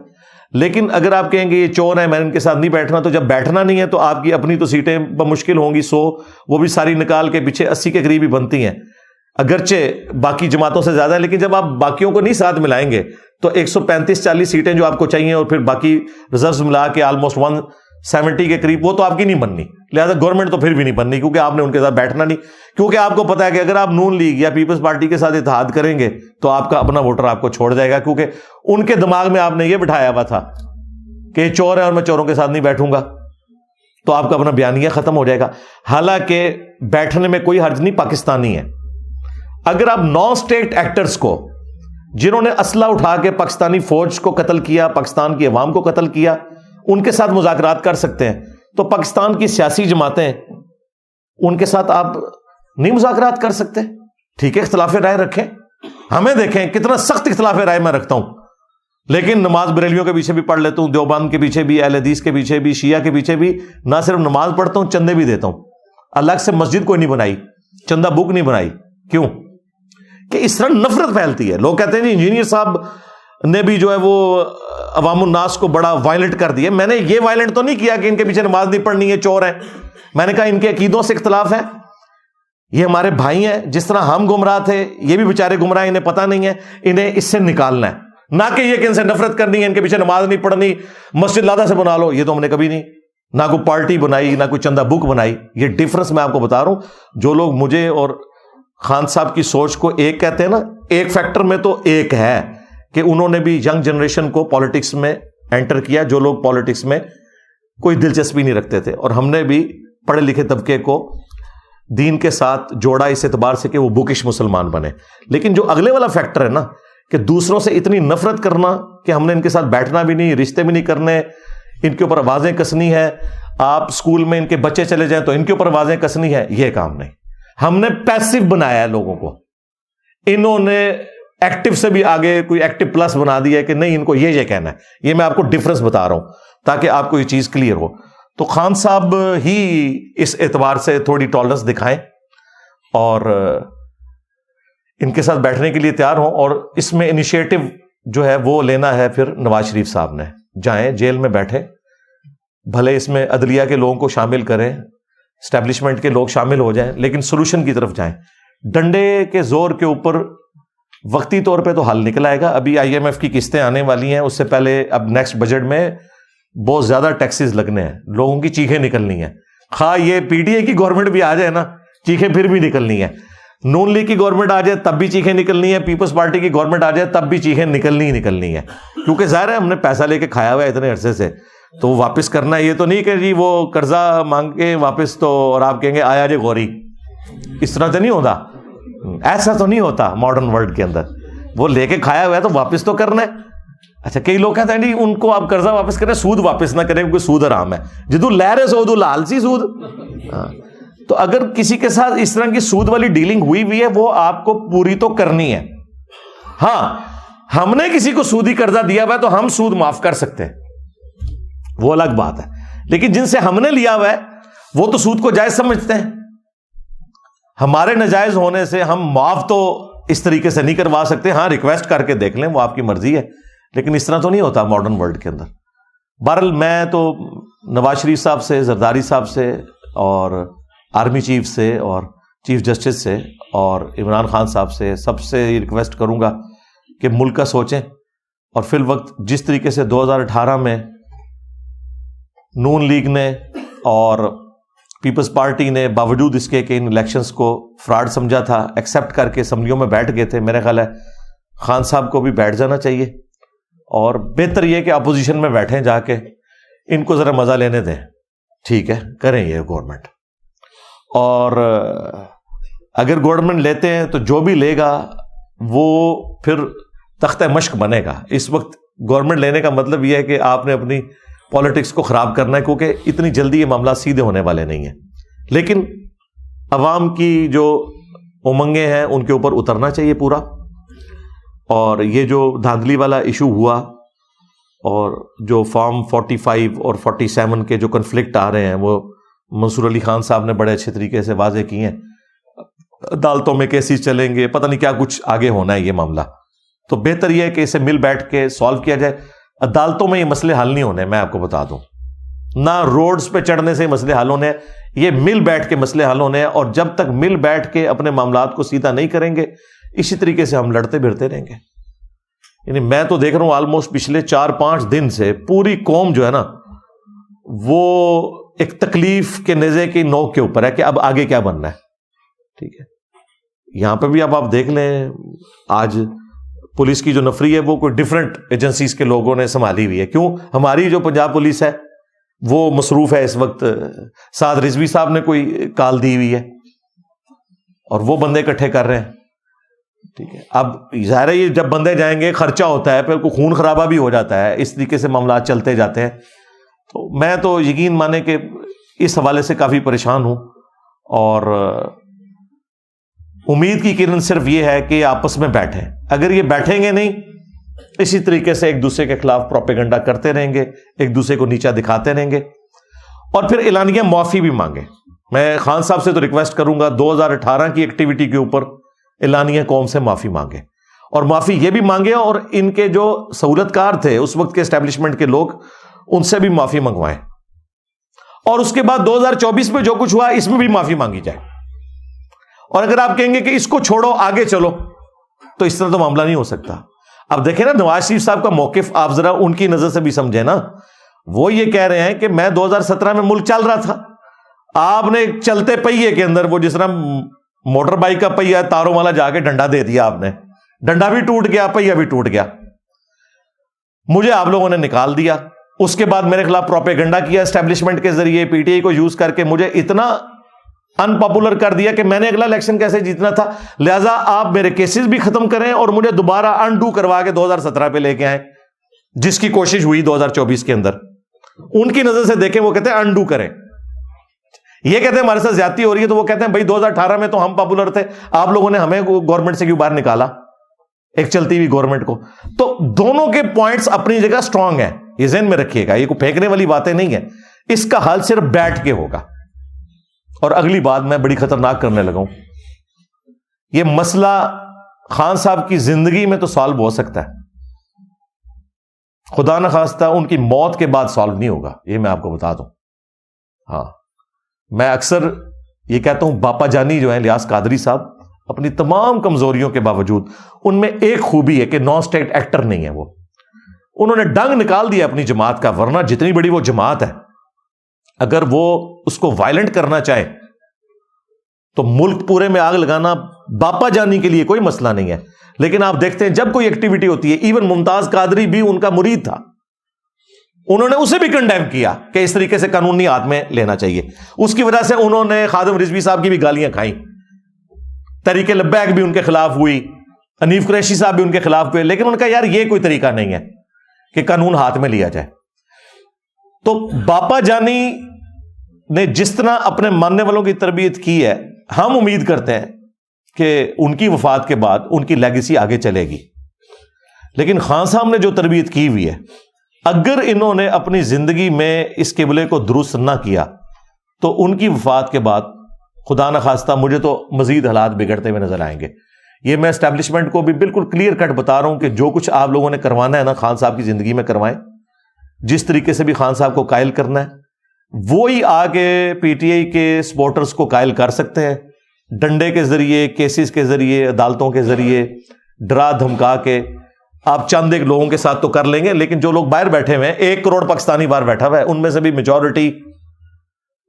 لیکن اگر آپ کہیں گے یہ چور ہیں میں ان کے ساتھ نہیں بیٹھنا, تو جب بیٹھنا نہیں ہے تو آپ کی اپنی تو سیٹیں بمشکل ہوں گی 100, وہ بھی ساری نکال کے پیچھے 80 کے قریب ہی بنتی ہیں, اگرچہ باقی جماعتوں سے زیادہ ہے, لیکن جب آپ باقیوں کو نہیں ساتھ ملائیں گے تو 135-40 سیٹیں جو آپ کو چاہیے اور پھر باقی ریزروز ملا کے آلموسٹ 170 کے قریب, وہ تو آپ کی نہیں بننی. لہٰذا گورنمنٹ تو پھر بھی نہیں بننی, کیونکہ آپ نے ان کے ساتھ بیٹھنا نہیں, کیونکہ آپ کو پتا ہے کہ اگر آپ نون لیگ یا پیپلز پارٹی کے ساتھ اتحاد کریں گے تو آپ کا اپنا ووٹر آپ کو چھوڑ جائے گا, کیونکہ ان کے دماغ میں آپ نے یہ بٹھایا ہوا تھا کہ یہ چور ہے اور میں چوروں کے ساتھ نہیں بیٹھوں گا, تو آپ کا اپنا بیانیہ ختم ہو جائے گا. حالانکہ بیٹھنے میں کوئی حرج نہیں, پاکستانی ہے. اگر آپ نان اسٹیٹ ایکٹرز کو, جنہوں نے اسلحہ اٹھا کے پاکستانی فوج کو قتل کیا, پاکستان کی عوام کو قتل کیا, ان کے ساتھ مذاکرات کر سکتے ہیں, تو پاکستان کی سیاسی جماعتیں ان کے ساتھ آپ نہیں مذاکرات کر سکتے؟ ٹھیک ہے, اختلاف رائے رکھیں, ہمیں دیکھیں کتنا سخت اختلاف رائے میں رکھتا ہوں, لیکن نماز بریلیوں کے پیچھے بھی پڑھ لیتا ہوں, دیوبند کے پیچھے بھی, اہل حدیث کے پیچھے بھی, شیعہ کے پیچھے بھی, نہ صرف نماز پڑھتا ہوں, چندے بھی دیتا ہوں. الگ سے مسجد کوئی نہیں بنائی, چندہ بک نہیں بنائی. کیوں؟ کہ اس طرح نفرت پھیلتی ہے. لوگ کہتے ہیں جی انجینئر صاحب نے بھی جو ہے وہ عوام الناس کو بڑا وائلنٹ کر دیا. میں نے یہ وائلنٹ تو نہیں کیا کہ ان کے پیچھے نماز نہیں پڑھنی ہے, چور ہیں. میں نے کہا ان کے عقیدوں سے اختلاف ہے, یہ ہمارے بھائی ہیں, جس طرح ہم گمراہ تھے یہ بھی بیچارے گمراہ, انہیں پتہ نہیں ہے, انہیں اس سے نکالنا ہے, نہ کہ یہ کہ ان سے نفرت کرنی ہے, ان کے پیچھے نماز نہیں پڑھنی, مسجد لادہ سے بنا لو. یہ تو ہم نے کبھی نہیں, نہ کوئی پارٹی بنائی, نہ کوئی چندہ بک بنائی. یہ ڈفرنس میں آپ کو بتا رہا ہوں. جو لوگ مجھے اور خان صاحب کی سوچ کو ایک کہتے ہیں نا, ایک فیکٹر میں تو ایک ہے کہ انہوں نے بھی ینگ جنریشن کو پالیٹکس میں انٹر کیا, جو لوگ پالیٹکس میں کوئی دلچسپی نہیں رکھتے تھے, اور ہم نے بھی پڑھے لکھے طبقے کو دین کے ساتھ جوڑا اس اعتبار سے کہ وہ بکش مسلمان بنے. لیکن جو اگلے والا فیکٹر ہے نا, کہ دوسروں سے اتنی نفرت کرنا کہ ہم نے ان کے ساتھ بیٹھنا بھی نہیں, رشتے بھی نہیں کرنے, ان کے اوپر آوازیں کسنی ہے, آپ اسکول میں ان کے بچے چلے جائیں تو ان کے اوپر آوازیں کسنی ہے, یہ کام نہیں. ہم نے پیسو بنایا ہے لوگوں کو, انہوں نے ایکٹیو سے بھی آگے کوئی ایکٹیو پلس بنا دیا ہے کہ نہیں ان کو یہ کہنا ہے. یہ میں آپ کو ڈفرنس بتا رہا ہوں تاکہ آپ کو یہ چیز کلیئر ہو. تو خان صاحب ہی اس اعتبار سے تھوڑی ٹالرنس دکھائیں اور ان کے ساتھ بیٹھنے کے لیے تیار ہوں, اور اس میں انیشیٹو جو ہے وہ لینا ہے پھر نواز شریف صاحب نے. جائیں جیل میں بیٹھے, بھلے اس میں عدلیہ کے لوگوں کو شامل کریں, اسٹیبلشمنٹ کے لوگ شامل ہو جائیں, لیکن سولوشن کی طرف جائیں. ڈنڈے کے زور کے اوپر وقتی طور پہ تو حل نکل آئے گا. ابھی IMF کی قسطیں آنے والی ہیں, اس سے پہلے اب نیکسٹ بجٹ میں بہت زیادہ ٹیکسز لگنے ہیں, لوگوں کی چیخیں نکلنی ہیں. خواہ یہ PTI کی گورنمنٹ بھی آ جائے نا, چیخیں پھر بھی نکلنی ہیں. نون لیگ کی گورنمنٹ آ جائے تب بھی چیخیں نکلنی ہے, پیپلز پارٹی کی گورنمنٹ آ جائے تب بھی چیخیں نکلنی ہے, کیونکہ ظاہر ہے ہم نے پیسہ لے کے کھایا ہوا ہے اتنے عرصے سے, تو واپس کرنا ہے. یہ تو نہیں کہ جی وہ قرضہ مانگ کے واپس تو, اور آپ کہیں گے آیا جے غوری, اس طرح تو نہیں ہوتا, ایسا تو نہیں ہوتا ماڈرن ورلڈ کے اندر. وہ لے کے کھایا ہوا ہے تو واپس تو کرنا ہے. اچھا کئی لوگ کہتے ہیں جی ان کو آپ قرضہ واپس کریں, سود واپس نہ کریں کیونکہ سود حرام ہے. جدو لہر سود لالچی سود. تو اگر کسی کے ساتھ اس طرح کی سود والی ڈیلنگ ہوئی ہے, وہ آپ کو پوری تو کرنی ہے. ہاں ہم نے کسی کو سودی قرضہ دیا ہوا ہے تو ہم سود معاف کر سکتے ہیں, وہ الگ بات ہے. لیکن جن سے ہم نے لیا ہوا ہے وہ تو سود کو جائز سمجھتے ہیں. ہمارے ناجائز ہونے سے ہم معاف تو اس طریقے سے نہیں کروا سکتے. ہاں ریکویسٹ کر کے دیکھ لیں, وہ آپ کی مرضی ہے, لیکن اس طرح تو نہیں ہوتا ماڈرن ورلڈ کے اندر. بہرحال میں تو نواز شریف صاحب سے, زرداری صاحب سے, اور آرمی چیف سے, اور چیف جسٹس سے, اور عمران خان صاحب سے, سب سے ریکویسٹ کروں گا کہ ملک کا سوچیں. اور فی الوقت جس طریقے سے 2018 میں نون لیگ نے اور پیپلز پارٹی نے باوجود اس کے کہ ان الیکشنز کو فراڈ سمجھا تھا, ایکسیپٹ کر کے اسمبلیوں میں بیٹھ گئے تھے. میرا خیال ہے خان صاحب کو بھی بیٹھ جانا چاہیے, اور بہتر یہ کہ اپوزیشن میں بیٹھیں جا کے, ان کو ذرا مزہ لینے دیں. ٹھیک ہے, کریں یہ گورنمنٹ. اور اگر گورنمنٹ لیتے ہیں تو جو بھی لے گا وہ پھر تختہ مشق بنے گا. اس وقت گورنمنٹ لینے کا مطلب یہ ہے کہ آپ نے اپنی پالیٹکس کو خراب کرنا ہے, کیونکہ اتنی جلدی یہ معاملات سیدھے ہونے والے نہیں ہیں. لیکن عوام کی جو امنگیں ہیں ان کے اوپر اترنا چاہیے پورا. اور یہ جو دھاندلی والا ایشو ہوا, اور جو فارم 45 اور 47 کے جو کنفلکٹ آ رہے ہیں, وہ منصور علی خان صاحب نے بڑے اچھے طریقے سے واضح کی ہیں. عدالتوں میں کیسز چلیں گے, پتہ نہیں کیا کچھ آگے ہونا ہے یہ معاملہ. تو بہتر یہ ہے کہ اسے مل بیٹھ کے سالو کیا جائے. عدالتوں میں یہ مسئلے حل نہیں ہونے, میں آپ کو بتا دوں, نہ روڈز پہ چڑھنے سے مسئلے حل ہونے ہیں, یہ مل بیٹھ کے مسئلے حل ہونے ہیں. اور جب تک مل بیٹھ کے اپنے معاملات کو سیدھا نہیں کریں گے, اسی طریقے سے ہم لڑتے بھرتے رہیں گے. یعنی میں تو دیکھ رہا ہوں آلموسٹ پچھلے 4-5 دن سے پوری قوم جو ہے نا وہ ایک تکلیف کے نیزے کی نوک کے اوپر ہے کہ اب آگے کیا بننا ہے. ٹھیک ہے, یہاں پہ بھی اب آپ دیکھ لیں, آج پولیس کی جو نفری ہے وہ کوئی ڈفرنٹ ایجنسیز کے لوگوں نے سنبھالی ہوئی ہے. کیوں؟ ہماری جو پنجاب پولیس ہے وہ مصروف ہے اس وقت. سعد رضوی صاحب نے کوئی کال دی ہوئی ہے اور وہ بندے اکٹھے کر رہے ہیں. ٹھیک ہے, اب ظاہر ہے یہ جب بندے جائیں گے خرچہ ہوتا ہے, پھر کوئی خون خرابہ بھی ہو جاتا ہے, اس طریقے سے معاملات چلتے جاتے ہیں. تو میں تو یقین مانے کہ اس حوالے سے کافی پریشان ہوں, اور امید کی کرن صرف یہ ہے کہ آپس میں بیٹھیں. اگر یہ بیٹھیں گے نہیں, اسی طریقے سے ایک دوسرے کے خلاف پروپیگنڈا کرتے رہیں گے, ایک دوسرے کو نیچا دکھاتے رہیں گے, اور پھر اعلانیہ معافی بھی مانگیں. میں خان صاحب سے تو ریکویسٹ کروں گا 2018 کی ایکٹیویٹی کے اوپر اعلانیہ قوم سے معافی مانگے, اور معافی یہ بھی مانگے اور ان کے جو سہولت کار تھے اس وقت کے اسٹیبلشمنٹ کے لوگ, ان سے بھی معافی منگوائیں, اور اس کے بعد 2024 میں جو کچھ ہوا اس میں بھی معافی مانگی جائے. اور اگر آپ کہیں گے کہ اس کو چھوڑو آگے چلو, تو اس طرح تو معاملہ نہیں ہو سکتا. اب دیکھیں نا نواز شریف صاحب کا موقف آپ ذرا ان کی نظر سے بھی سمجھیں نا. وہ یہ کہہ رہے ہیں کہ میں 2017 میں ملک چل رہا تھا, آپ نے چلتے پہیے کے اندر وہ جس طرح موٹر بائک کا پہیا تاروں والا جا کے ڈنڈا دے دیا, آپ نے ڈنڈا بھی ٹوٹ گیا, پہیا بھی ٹوٹ گیا, مجھے آپ لوگوں نے نکال دیا. اس کے بعد میرے خلاف پروپیگنڈا کیا اسٹیبلشمنٹ کے ذریعے, پی ٹی آئی کو یوز کر کے مجھے اتنا ان پاپولر کر دیا کہ میں نے اگلا الیکشن کیسے جیتنا تھا. لہٰذا آپ میرے کیسز بھی ختم کریں اور مجھے دوبارہ انڈو کروا کے 2017 پہ لے کے آئیں, جس کی کوشش ہوئی 2024 کے اندر. ان کی نظر سے دیکھیں, وہ کہتے ہیں انڈو کریں. یہ کہتے ہیں ہمارے ساتھ زیادتی ہو رہی ہے, تو وہ کہتے ہیں بھائی 2018 میں تو ہم پاپولر تھے, آپ لوگوں نے ہمیں گورنمنٹ سے کیوں باہر نکالا, ایک چلتی ہوئی گورنمنٹ کو. تو دونوں کے پوائنٹس اپنی جگہ سٹرونگ ہیں, یہ ذہن میں رکھیے گا, یہ کوئی پھینکنے والی باتیں نہیں ہیں. اس کا حل صرف بیٹھ کے ہوگا. اور اگلی بات میں بڑی خطرناک کرنے لگا ہوں, یہ مسئلہ خان صاحب کی زندگی میں تو سالو ہو سکتا ہے, خدا نخواستہ ان کی موت کے بعد سالو نہیں ہوگا, یہ میں آپ کو بتا دوں. ہاں, میں اکثر یہ کہتا ہوں, باپا جانی جو ہیں الیاس قادری صاحب, اپنی تمام کمزوریوں کے باوجود ان میں ایک خوبی ہے کہ نان اسٹیٹ ایکٹر نہیں ہے. وہ انہوں نے ڈنگ نکال دیا اپنی جماعت کا, ورنہ جتنی بڑی وہ جماعت ہے, اگر وہ اس کو وائلنٹ کرنا چاہے تو ملک پورے میں آگ لگانا باپا جانی کے لیے کوئی مسئلہ نہیں ہے. لیکن آپ دیکھتے ہیں جب کوئی ایکٹیویٹی ہوتی ہے, ایون ممتاز قادری بھی ان کا مرید تھا, انہوں نے اسے بھی کنڈیم کیا کہ اس طریقے سے قانونی ہاتھ میں لینا چاہیے. اس کی وجہ سے انہوں نے خادم رضوی صاحب کی بھی گالیاں کھائیں, تحریک لبیک بھی ان کے خلاف ہوئی, حنیف قریشی صاحب بھی ان کے خلاف ہوئے, لیکن ان کا یار یہ کوئی طریقہ نہیں ہے کہ قانون ہاتھ میں لیا جائے. تو باپا جانی نے جس طرح اپنے ماننے والوں کی تربیت کی ہے, ہم امید کرتے ہیں کہ ان کی وفات کے بعد ان کی لیگیسی آگے چلے گی. لیکن خان صاحب نے جو تربیت کی ہوئی ہے, اگر انہوں نے اپنی زندگی میں اس قبلے کو درست نہ کیا تو ان کی وفات کے بعد خدا نخواستہ مجھے تو مزید حالات بگڑتے ہوئے نظر آئیں گے. یہ میں اسٹیبلشمنٹ کو بھی بالکل کلیئر کٹ بتا رہا ہوں کہ جو کچھ آپ لوگوں نے کروانا ہے نا خان صاحب کی زندگی میں کروائیں. جس طریقے سے بھی خان صاحب کو قائل کرنا ہے, وہی آگے پی ٹی آئی کے سپورٹرز کو قائل کر سکتے ہیں, ڈنڈے کے ذریعے, کیسز کے ذریعے, عدالتوں کے ذریعے, ڈرا دھمکا کے. آپ چند ایک لوگوں کے ساتھ تو کر لیں گے, لیکن جو لوگ باہر بیٹھے ہوئے ہیں, 1 کروڑ پاکستانی باہر بیٹھا ہوا ہے, ان میں سے بھی میجورٹی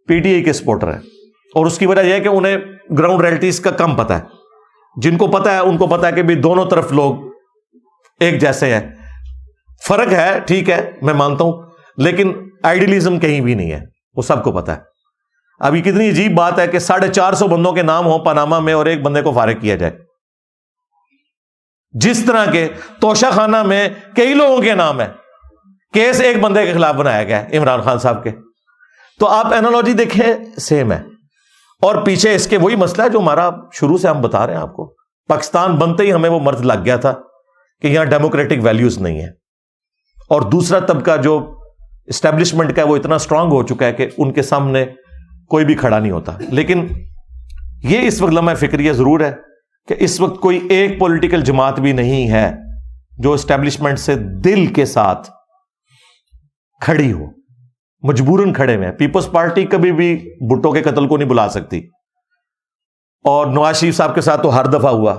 پی ٹی آئی کے سپورٹر ہیں. اور اس کی وجہ یہ ہے کہ انہیں گراؤنڈ ریئلٹیز کا کم پتہ ہے. جن کو پتہ ہے ان کو پتہ ہے کہ بھی دونوں طرف لوگ ایک جیسے ہیں. فرق ہے, ٹھیک ہے, میں مانتا ہوں, لیکن آئیڈیلزم کہیں بھی نہیں ہے, وہ سب کو پتہ ہے. ابھی کتنی عجیب بات ہے کہ 450 بندوں کے نام ہوں پاناما میں اور ایک بندے کو فارغ کیا جائے, جس طرح کے توشہ خانہ میں کئی لوگوں کے نام ہیں, کیس ایک بندے کے خلاف بنایا گیا ہے, عمران خان صاحب کے. تو آپ اینالوجی دیکھیں, سیم ہے. اور پیچھے اس کے وہی مسئلہ ہے جو ہمارا شروع سے ہم بتا رہے ہیں آپ کو. پاکستان بنتے ہی ہمیں وہ مرض لگ گیا تھا کہ یہاں ڈیموکریٹک ویلیوز نہیں ہیں, اور دوسرا طبقہ جو اسٹیبلشمنٹ کا ہے وہ اتنا اسٹرانگ ہو چکا ہے کہ ان کے سامنے کوئی بھی کھڑا نہیں ہوتا. لیکن یہ اس وقت لمحہ فکریہ ضرور ہے کہ اس وقت کوئی ایک پولیٹیکل جماعت بھی نہیں ہے جو اسٹیبلشمنٹ سے دل کے ساتھ کھڑی ہو، مجبوراً کھڑے ہوئے ہیں. پیپلز پارٹی کبھی بھی بھٹو کے قتل کو نہیں بلا سکتی، اور نواز شریف صاحب کے ساتھ تو ہر دفعہ ہوا.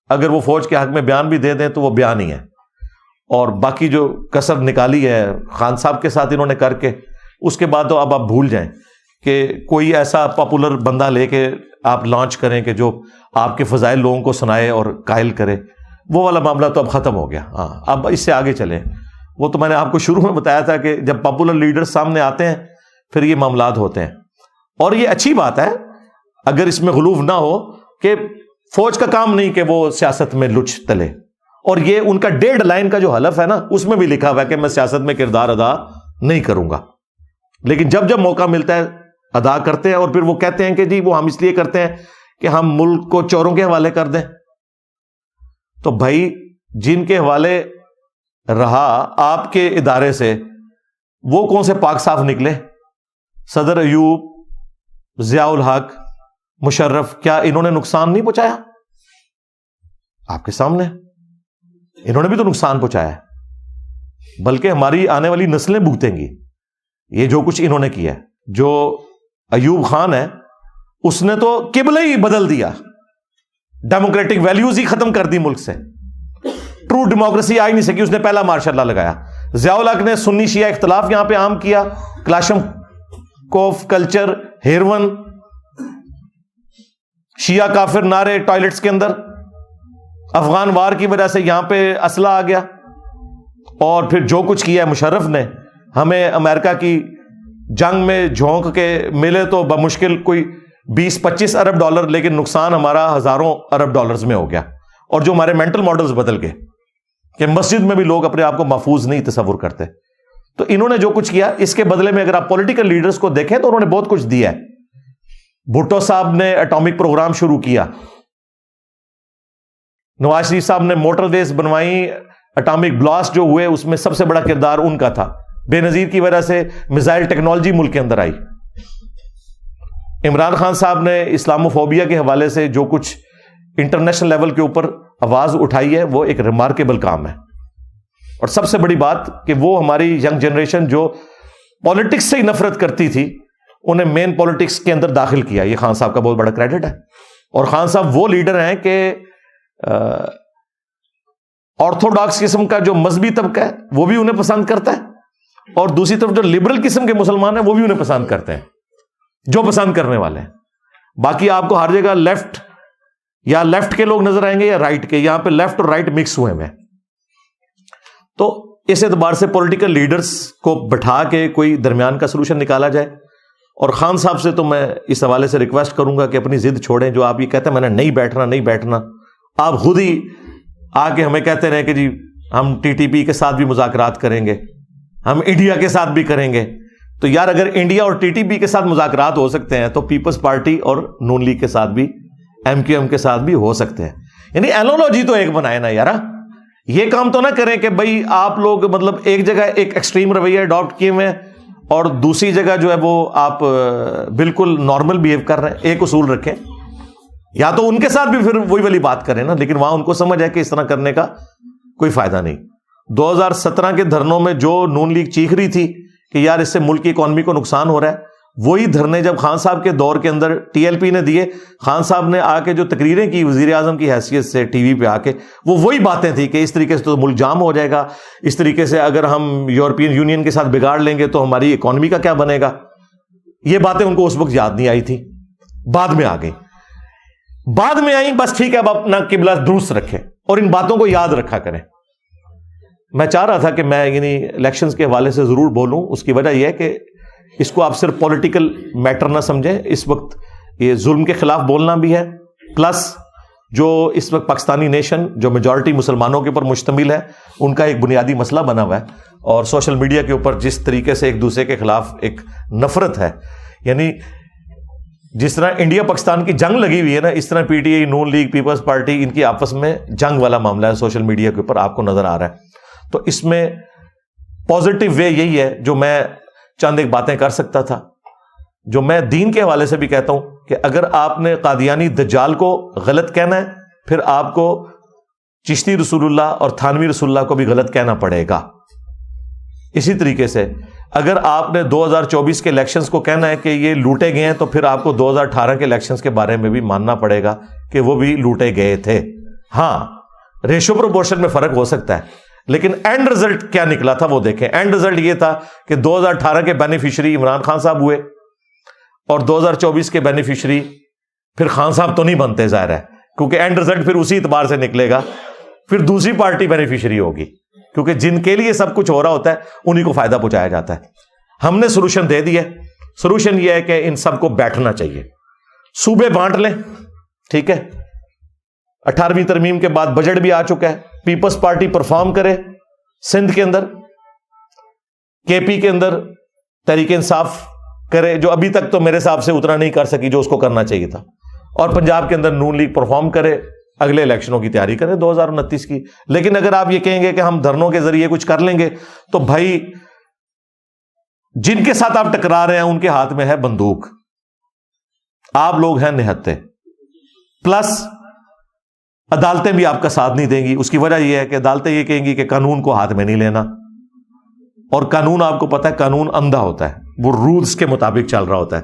اگر وہ فوج کے حق میں بیان بھی دے دیں تو وہ بیان ہی ہے. اور باقی جو کسر نکالی ہے خان صاحب کے ساتھ انہوں نے کر کے، اس کے بعد تو اب آپ بھول جائیں کہ کوئی ایسا پاپولر بندہ لے کے آپ لانچ کریں کہ جو آپ کے فضائل لوگوں کو سنائے اور قائل کرے. وہ والا معاملہ تو اب ختم ہو گیا. ہاں اب اس سے آگے چلیں. وہ تو میں نے آپ کو شروع میں بتایا تھا کہ جب پاپولر لیڈر سامنے آتے ہیں پھر یہ معاملات ہوتے ہیں. اور یہ اچھی بات ہے اگر اس میں غلوف نہ ہو کہ فوج کا کام نہیں کہ وہ سیاست میں لچ تلے. اور یہ ان کا ڈیڈ لائن کا جو حلف ہے نا، اس میں بھی لکھا ہوا ہے کہ میں سیاست میں کردار ادا نہیں کروں گا. لیکن جب جب موقع ملتا ہے ادا کرتے ہیں. اور پھر وہ کہتے ہیں کہ جی وہ ہم اس لیے کرتے ہیں کہ ہم ملک کو چوروں کے حوالے کر دیں. تو بھائی جن کے حوالے رہا آپ کے ادارے سے وہ کون سے پاک صاف نکلے؟ صدر ایوب، ضیاء الحق، مشرف، کیا انہوں نے نقصان نہیں پہنچایا؟ آپ کے سامنے انہوں نے بھی تو نقصان پہنچایا ہے، بلکہ ہماری آنے والی نسلیں بھگتیں گی یہ جو کچھ انہوں نے کیا ہے. جو ایوب خان ہے اس نے تو قبلہ ہی بدل دیا، ڈیموکریٹک ویلیوز ہی ختم کر دی ملک سے. ٹرو ڈیموکریسی آ ہی نہیں سکی، اس نے پہلا مارشاء اللہ لگایا. ضیاء الحق نے سنی شیعہ اختلاف یہاں پہ عام کیا، کلاشم کوف کلچر، ہیروئن، شیعہ کافر نعرے ٹوائلٹس کے اندر. افغان وار کی وجہ سے یہاں پہ اسلحہ آ گیا. اور پھر جو کچھ کیا ہے مشرف نے، ہمیں امریکہ کی جنگ میں جھونک کے ملے تو بمشکل کوئی 20-25 ارب ڈالر، لیکن نقصان ہمارا ہزاروں ارب ڈالرز میں ہو گیا. اور جو ہمارے مینٹل ماڈلز بدل گئے کہ مسجد میں بھی لوگ اپنے آپ کو محفوظ نہیں تصور کرتے. تو انہوں نے جو کچھ کیا اس کے بدلے میں اگر آپ پولیٹیکل لیڈرز کو دیکھیں تو انہوں نے بہت کچھ دیا ہے. بھٹو صاحب نے ایٹامک پروگرام شروع کیا، نواز شریف صاحب نے موٹر ویز بنوائی، ایٹامک بلاسٹ جو ہوئے اس میں سب سے بڑا کردار ان کا تھا. بے نظیر کی وجہ سے میزائل ٹیکنالوجی ملک کے اندر آئی. عمران خان صاحب نے اسلاموفوبیا کے حوالے سے جو کچھ انٹرنیشنل لیول کے اوپر آواز اٹھائی ہے وہ ایک ریمارکیبل کام ہے. اور سب سے بڑی بات کہ وہ ہماری ینگ جنریشن جو پالیٹکس سے ہی نفرت کرتی تھی انہیں مین پالیٹکس کے اندر داخل کیا. یہ خان صاحب کا بہت بڑا کریڈٹ ہے. اور خان صاحب وہ لیڈر ہیں کہ آرتھوڈاکس قسم کا جو مذہبی طبقہ ہے وہ بھی انہیں پسند کرتا ہے، اور دوسری طرف جو لبرل قسم کے مسلمان ہیں وہ بھی انہیں پسند کرتے ہیں، جو پسند کرنے والے ہیں. باقی آپ کو ہر جگہ لیفٹ یا لیفٹ کے لوگ نظر آئیں گے یا رائٹ کے. یہاں پہ لیفٹ اور رائٹ مکس ہوئے ہیں. تو اس اعتبار سے پولیٹیکل لیڈرز کو بٹھا کے کوئی درمیان کا سلوشن نکالا جائے. اور خان صاحب سے تو میں اس حوالے سے ریکویسٹ کروں گا کہ اپنی ضد چھوڑیں. جو آپ یہ کہتے ہیں میں نے نہیں بیٹھنا، آپ خود ہی آ کے ہمیں کہتے رہے کہ جی ہم ٹی ٹی پی کے ساتھ بھی مذاکرات کریں گے، ہم انڈیا کے ساتھ بھی کریں گے. تو یار اگر انڈیا اور ٹی ٹی پی کے ساتھ مذاکرات ہو سکتے ہیں تو پیپلز پارٹی اور نون لیگ کے ساتھ بھی، ایم کیو ایم کے ساتھ بھی ہو سکتے ہیں. یعنی اینالوجی تو ایک بنائے نا یار. یہ کام تو نہ کریں کہ بھائی آپ لوگ مطلب ایک جگہ ایک ایکسٹریم رویہ اڈاپٹ کیے ہوئے ہیں اور دوسری جگہ جو ہے وہ آپ بالکل نارمل بیہیو کر رہے ہیں. ایک اصول رکھیں، یا تو ان کے ساتھ بھی پھر وہی والی بات کریں نا، لیکن وہاں ان کو سمجھ ہے کہ اس طرح کرنے کا کوئی فائدہ نہیں. 2017 کے دھرنوں میں جو نون لیگ چیخ رہی تھی کہ یار اس سے ملک کی اکانومی کو نقصان ہو رہا ہے، وہی دھرنے جب خان صاحب کے دور کے اندر ٹی ایل پی نے دیے، خان صاحب نے آ کے جو تقریریں کی وزیر اعظم کی حیثیت سے ٹی وی پہ آ کے، وہ وہی باتیں تھیں کہ اس طریقے سے تو ملک جام ہو جائے گا، اس طریقے سے اگر ہم یورپین یونین کے ساتھ بگاڑ لیں گے تو ہماری اکانومی کا کیا بنے گا. یہ باتیں ان کو اس وقت یاد نہیں آئی تھی، بعد میں آ گئی، بعد میں آئیں. بس ٹھیک ہے، اب اپنا قبلہ درست رکھیں اور ان باتوں کو یاد رکھا کریں. میں چاہ رہا تھا کہ میں یعنی الیکشنز کے حوالے سے ضرور بولوں. اس کی وجہ یہ ہے کہ اس کو آپ صرف پولیٹیکل میٹر نہ سمجھیں. اس وقت یہ ظلم کے خلاف بولنا بھی ہے، پلس جو اس وقت پاکستانی نیشن جو میجورٹی مسلمانوں کے اوپر مشتمل ہے ان کا ایک بنیادی مسئلہ بنا ہوا ہے. اور سوشل میڈیا کے اوپر جس طریقے سے ایک دوسرے کے خلاف ایک نفرت ہے، یعنی جس طرح انڈیا پاکستان کی جنگ لگی ہوئی ہے نا، اس طرح P T I, Noon League, Peoples Party, ان کی آپس میں جنگ والا معاملہ ہے سوشل میڈیا کے اوپر آپ کو نظر آ رہا ہے. تو اس میں پازیٹیو وے یہی ہے جو میں چند ایک باتیں کر سکتا تھا، جو میں دین کے حوالے سے بھی کہتا ہوں کہ اگر آپ نے قادیانی دجال کو غلط کہنا ہے، پھر آپ کو چشتی رسول اللہ اور تھانوی رسول اللہ کو بھی غلط کہنا پڑے گا. اسی طریقے سے اگر آپ نے 2024 کے الیکشنز کو کہنا ہے کہ یہ لوٹے گئے ہیں تو پھر آپ کو 2018 کے الیکشنز کے بارے میں بھی ماننا پڑے گا کہ وہ بھی لوٹے گئے تھے. ہاں ریشو پروپورشن میں فرق ہو سکتا ہے, لیکن اینڈ رزلٹ کیا نکلا تھا وہ دیکھیں. اینڈ رزلٹ یہ تھا کہ 2018 کے بینیفیشری عمران خان صاحب ہوئے اور 2024 کے بینیفیشری پھر خان صاحب تو نہیں بنتے ظاہر ہے, کیونکہ اینڈ رزلٹ پھر اسی اعتبار سے نکلے گا, پھر دوسری پارٹی بینیفیشری ہوگی, کیونکہ جن کے لیے سب کچھ ہو رہا ہوتا ہے انہی کو فائدہ پہنچایا جاتا ہے. ہم نے سولوشن دے دیا. سولوشن یہ ہے کہ ان سب کو بیٹھنا چاہیے, صوبے بانٹ لیں, ٹھیک ہے. 18ویں ترمیم کے بعد بجٹ بھی آ چکا ہے, پیپلز پارٹی پرفارم کرے سندھ کے اندر, کے پی کے اندر تحریک انصاف کرے جو ابھی تک تو میرے حساب سے اتنا نہیں کر سکی جو اس کو کرنا چاہیے تھا, اور پنجاب کے اندر نون لیگ پرفارم کرے, اگلے الیکشنوں کی تیاری کریں 2029 کی. لیکن اگر آپ یہ کہیں گے کہ ہم دھرنوں کے ذریعے کچھ کر لیں گے تو بھائی جن کے ساتھ آپ ٹکرا رہے ہیں ان کے ہاتھ میں ہے بندوق, آپ لوگ ہیں نہتے, پلس عدالتیں بھی آپ کا ساتھ نہیں دیں گی. اس کی وجہ یہ ہے کہ عدالتیں یہ کہیں گی کہ قانون کو ہاتھ میں نہیں لینا, اور قانون آپ کو پتا ہے قانون اندھا ہوتا ہے, وہ رولز کے مطابق چل رہا ہوتا ہے,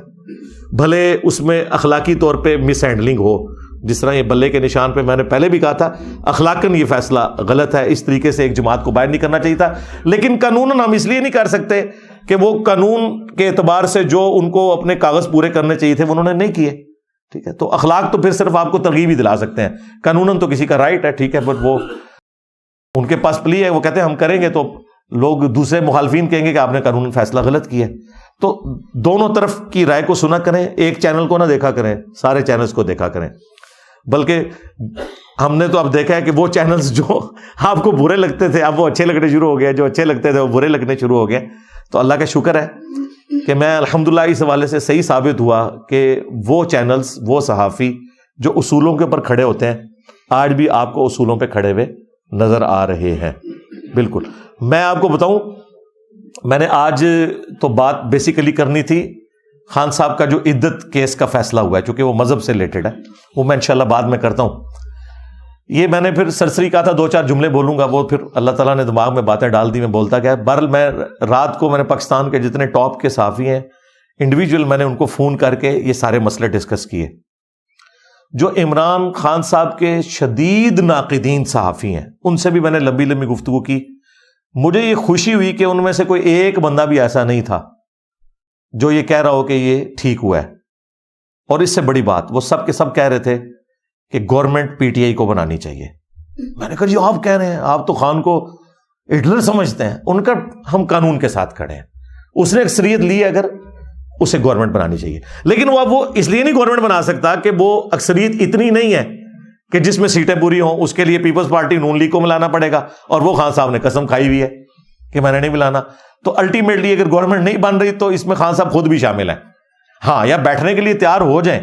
بھلے اس میں اخلاقی طور پہ مس ہینڈلنگ ہو. جس طرح یہ بلے کے نشان پہ میں نے پہلے بھی کہا تھا, اخلاقاً یہ فیصلہ غلط ہے, اس طریقے سے ایک جماعت کو باہر نہیں کرنا چاہیے تھا. لیکن قانون ہم اس لیے نہیں کر سکتے کہ وہ قانون کے اعتبار سے جو ان کو اپنے کاغذ پورے کرنے چاہیے تھے وہ انہوں نے نہیں کیے, ٹھیک ہے. تو اخلاق تو پھر صرف آپ کو ترغیب ہی دلا سکتے ہیں, قانوناً تو کسی کا رائٹ ہے, ٹھیک ہے, بٹ وہ ان کے پاس پلی ہے, وہ کہتے ہیں ہم کریں گے, تو لوگ دوسرے مخالفین کہیں گے کہ آپ نے قانون فیصلہ غلط کیا ہے. تو دونوں طرف کی رائے کو سنا کریں, ایک چینل کو نہ دیکھا کریں, سارے چینلز کو دیکھا کریں. بلکہ ہم نے تو اب دیکھا ہے کہ وہ چینلز جو آپ کو برے لگتے تھے اب وہ اچھے لگنے شروع ہو گئے, جو اچھے لگتے تھے وہ برے لگنے شروع ہو گئے. تو اللہ کا شکر ہے کہ میں الحمدللہ اس حوالے سے صحیح ثابت ہوا کہ وہ چینلز, وہ صحافی جو اصولوں کے اوپر کھڑے ہوتے ہیں آج بھی آپ کو اصولوں پہ کھڑے ہوئے نظر آ رہے ہیں. بالکل. میں آپ کو بتاؤں, میں نے آج تو بات بیسیکلی کرنی تھی خان صاحب کا جو عدت کیس کا فیصلہ ہوا ہے, چونکہ وہ مذہب سے ریلیٹڈ ہے, وہ میں انشاءاللہ بعد میں کرتا ہوں. یہ میں نے پھر سرسری کہا تھا 2-4 جملے بولوں گا, وہ پھر اللہ تعالیٰ نے دماغ میں باتیں ڈال دی, میں بولتا گیا. بہرحال میں رات کو میں نے پاکستان کے جتنے ٹاپ کے صحافی ہیں انڈیویجول میں نے ان کو فون کر کے یہ سارے مسئلے ڈسکس کیے. جو عمران خان صاحب کے شدید ناقدین صحافی ہیں ان سے بھی میں نے لمبی لمبی گفتگو کی. مجھے یہ خوشی ہوئی کہ ان میں سے کوئی ایک بندہ بھی ایسا نہیں تھا جو یہ کہہ رہا ہو کہ یہ ٹھیک ہوا ہے. اور اس سے بڑی بات, وہ سب کے سب کہہ رہے تھے کہ گورنمنٹ پی ٹی آئی کو بنانی چاہیے. میں نے کہا جی آپ کہہ رہے ہیں, آپ تو خان کو ہٹلر سمجھتے ہیں. ان کا ہم قانون کے ساتھ کھڑے ہیں, اس نے اکثریت لی ہے, اگر اسے گورنمنٹ بنانی چاہیے. لیکن وہ اس لیے نہیں گورنمنٹ بنا سکتا کہ وہ اکثریت اتنی نہیں ہے کہ جس میں سیٹیں پوری ہوں. اس کے لیے پیپلز پارٹی نون لیگ کو ملانا پڑے گا, اور وہ خان صاحب نے قسم کھائی ہوئی ہے کہ میں نے نہیں ملانا. تو الٹیمیٹلی اگر گورنمنٹ نہیں بن رہی تو اس میں خان صاحب خود بھی شامل ہیں. ہاں, یا بیٹھنے کے لیے تیار ہو جائیں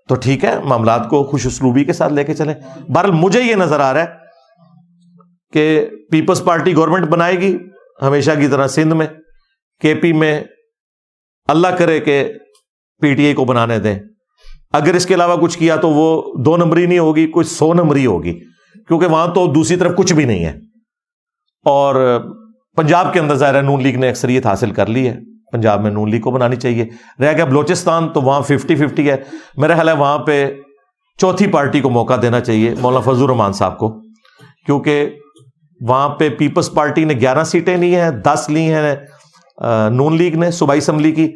تو ٹھیک ہے, معاملات کو خوش اسلوبی کے ساتھ لے کے چلیں. بہرحال مجھے یہ نظر آ رہا ہے کہ پیپلز پارٹی گورنمنٹ بنائے گی ہمیشہ کی طرح سندھ میں, کے پی میں اللہ کرے کہ پی ٹی آئی کو بنانے دیں. اگر اس کے علاوہ کچھ کیا تو وہ 2 نمبری نہیں ہوگی, کوئی 100 نمبری ہوگی, کیونکہ وہاں تو دوسری طرف کچھ بھی نہیں ہے. اور پنجاب کے اندر ظاہر نون لیگ نے اکثریت حاصل کر لی ہے, پنجاب میں نون لیگ کو بنانی چاہیے. رہ گیا بلوچستان, تو وہاں 50-50 ہے. میرا خیال ہے وہاں پہ چوتھی پارٹی کو موقع دینا چاہیے, مولانا فضل الرحمان صاحب کو, کیونکہ وہاں پہ پیپلز پارٹی نے 11 سیٹیں لی ہیں, 10 لی ہیں نون لیگ نے صوبائی اسمبلی کی,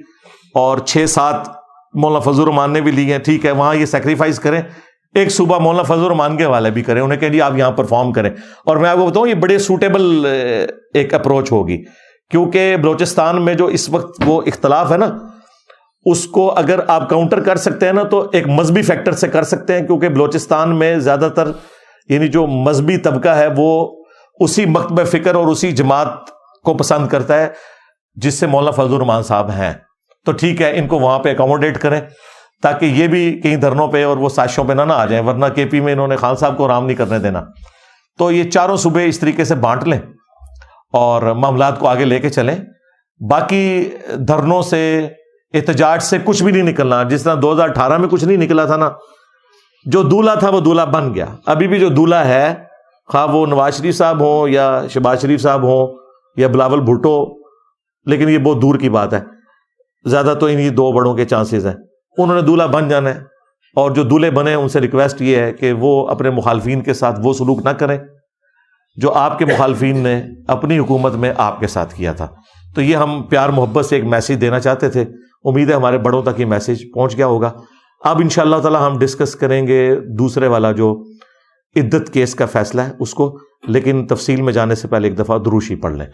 اور 6-7 مولانا فضل الرحمان نے بھی لی ہیں. ٹھیک ہے, وہاں یہ سیکریفائز کریں, ایک صوبہ مولانا فضل الرحمان کے حوالے بھی کریں, انہیں کہیں جی آپ یہاں پرفارم کریں. اور میں آپ کو بتاؤں یہ بڑے سوٹیبل ایک اپروچ ہوگی, کیونکہ بلوچستان میں جو اس وقت وہ اختلاف ہے نا, اس کو اگر آپ کاؤنٹر کر سکتے ہیں نا تو ایک مذہبی فیکٹر سے کر سکتے ہیں, کیونکہ بلوچستان میں زیادہ تر یعنی جو مذہبی طبقہ ہے وہ اسی مکتب فکر اور اسی جماعت کو پسند کرتا ہے جس سے مولانا فضل الرحمان صاحب ہیں. تو ٹھیک ہے, ان کو وہاں پہ اکاموڈیٹ کریں تاکہ یہ بھی کہیں دھرنوں پہ اور وہ سازشوں پہ نہ آ جائیں, ورنہ کے پی میں انہوں نے خان صاحب کو آرام نہیں کرنے دینا. تو یہ چاروں صوبے اس طریقے سے بانٹ لیں اور معاملات کو آگے لے کے چلیں. باقی دھرنوں سے, احتجاج سے کچھ بھی نہیں نکلنا. جس طرح 2018 میں کچھ نہیں نکلا تھا نا, جو دولہا تھا وہ دولہا بن گیا. ابھی بھی جو دولہا ہے خواہ وہ نواز شریف صاحب ہوں یا شہباز شریف صاحب ہوں یا بلاول بھٹو، لیکن یہ بہت دور کی بات ہے، زیادہ تو انہی دو بڑوں کے چانسز ہیں. انہوں نے دولہا بن جانا ہے، اور جو دولہے بنے ان سے ریکویسٹ یہ ہے کہ وہ اپنے مخالفین کے ساتھ وہ سلوک نہ کریں جو آپ کے مخالفین نے اپنی حکومت میں آپ کے ساتھ کیا تھا. تو یہ ہم پیار محبت سے ایک میسیج دینا چاہتے تھے. امید ہے ہمارے بڑوں تک یہ میسیج پہنچ گیا ہوگا. اب انشاءاللہ تعالی ہم ڈسکس کریں گے دوسرے والا جو عدت کیس کا فیصلہ ہے اس کو، لیکن تفصیل میں جانے سے پہلے ایک دفعہ دروشی پڑھ لیں.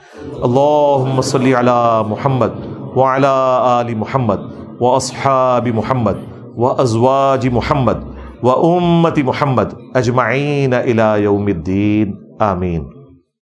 اللہم صلی علی محمد وعلی آل محمد واصحاب محمد وازواج محمد وامت محمد اجمعین الی یوم الدین. آمین.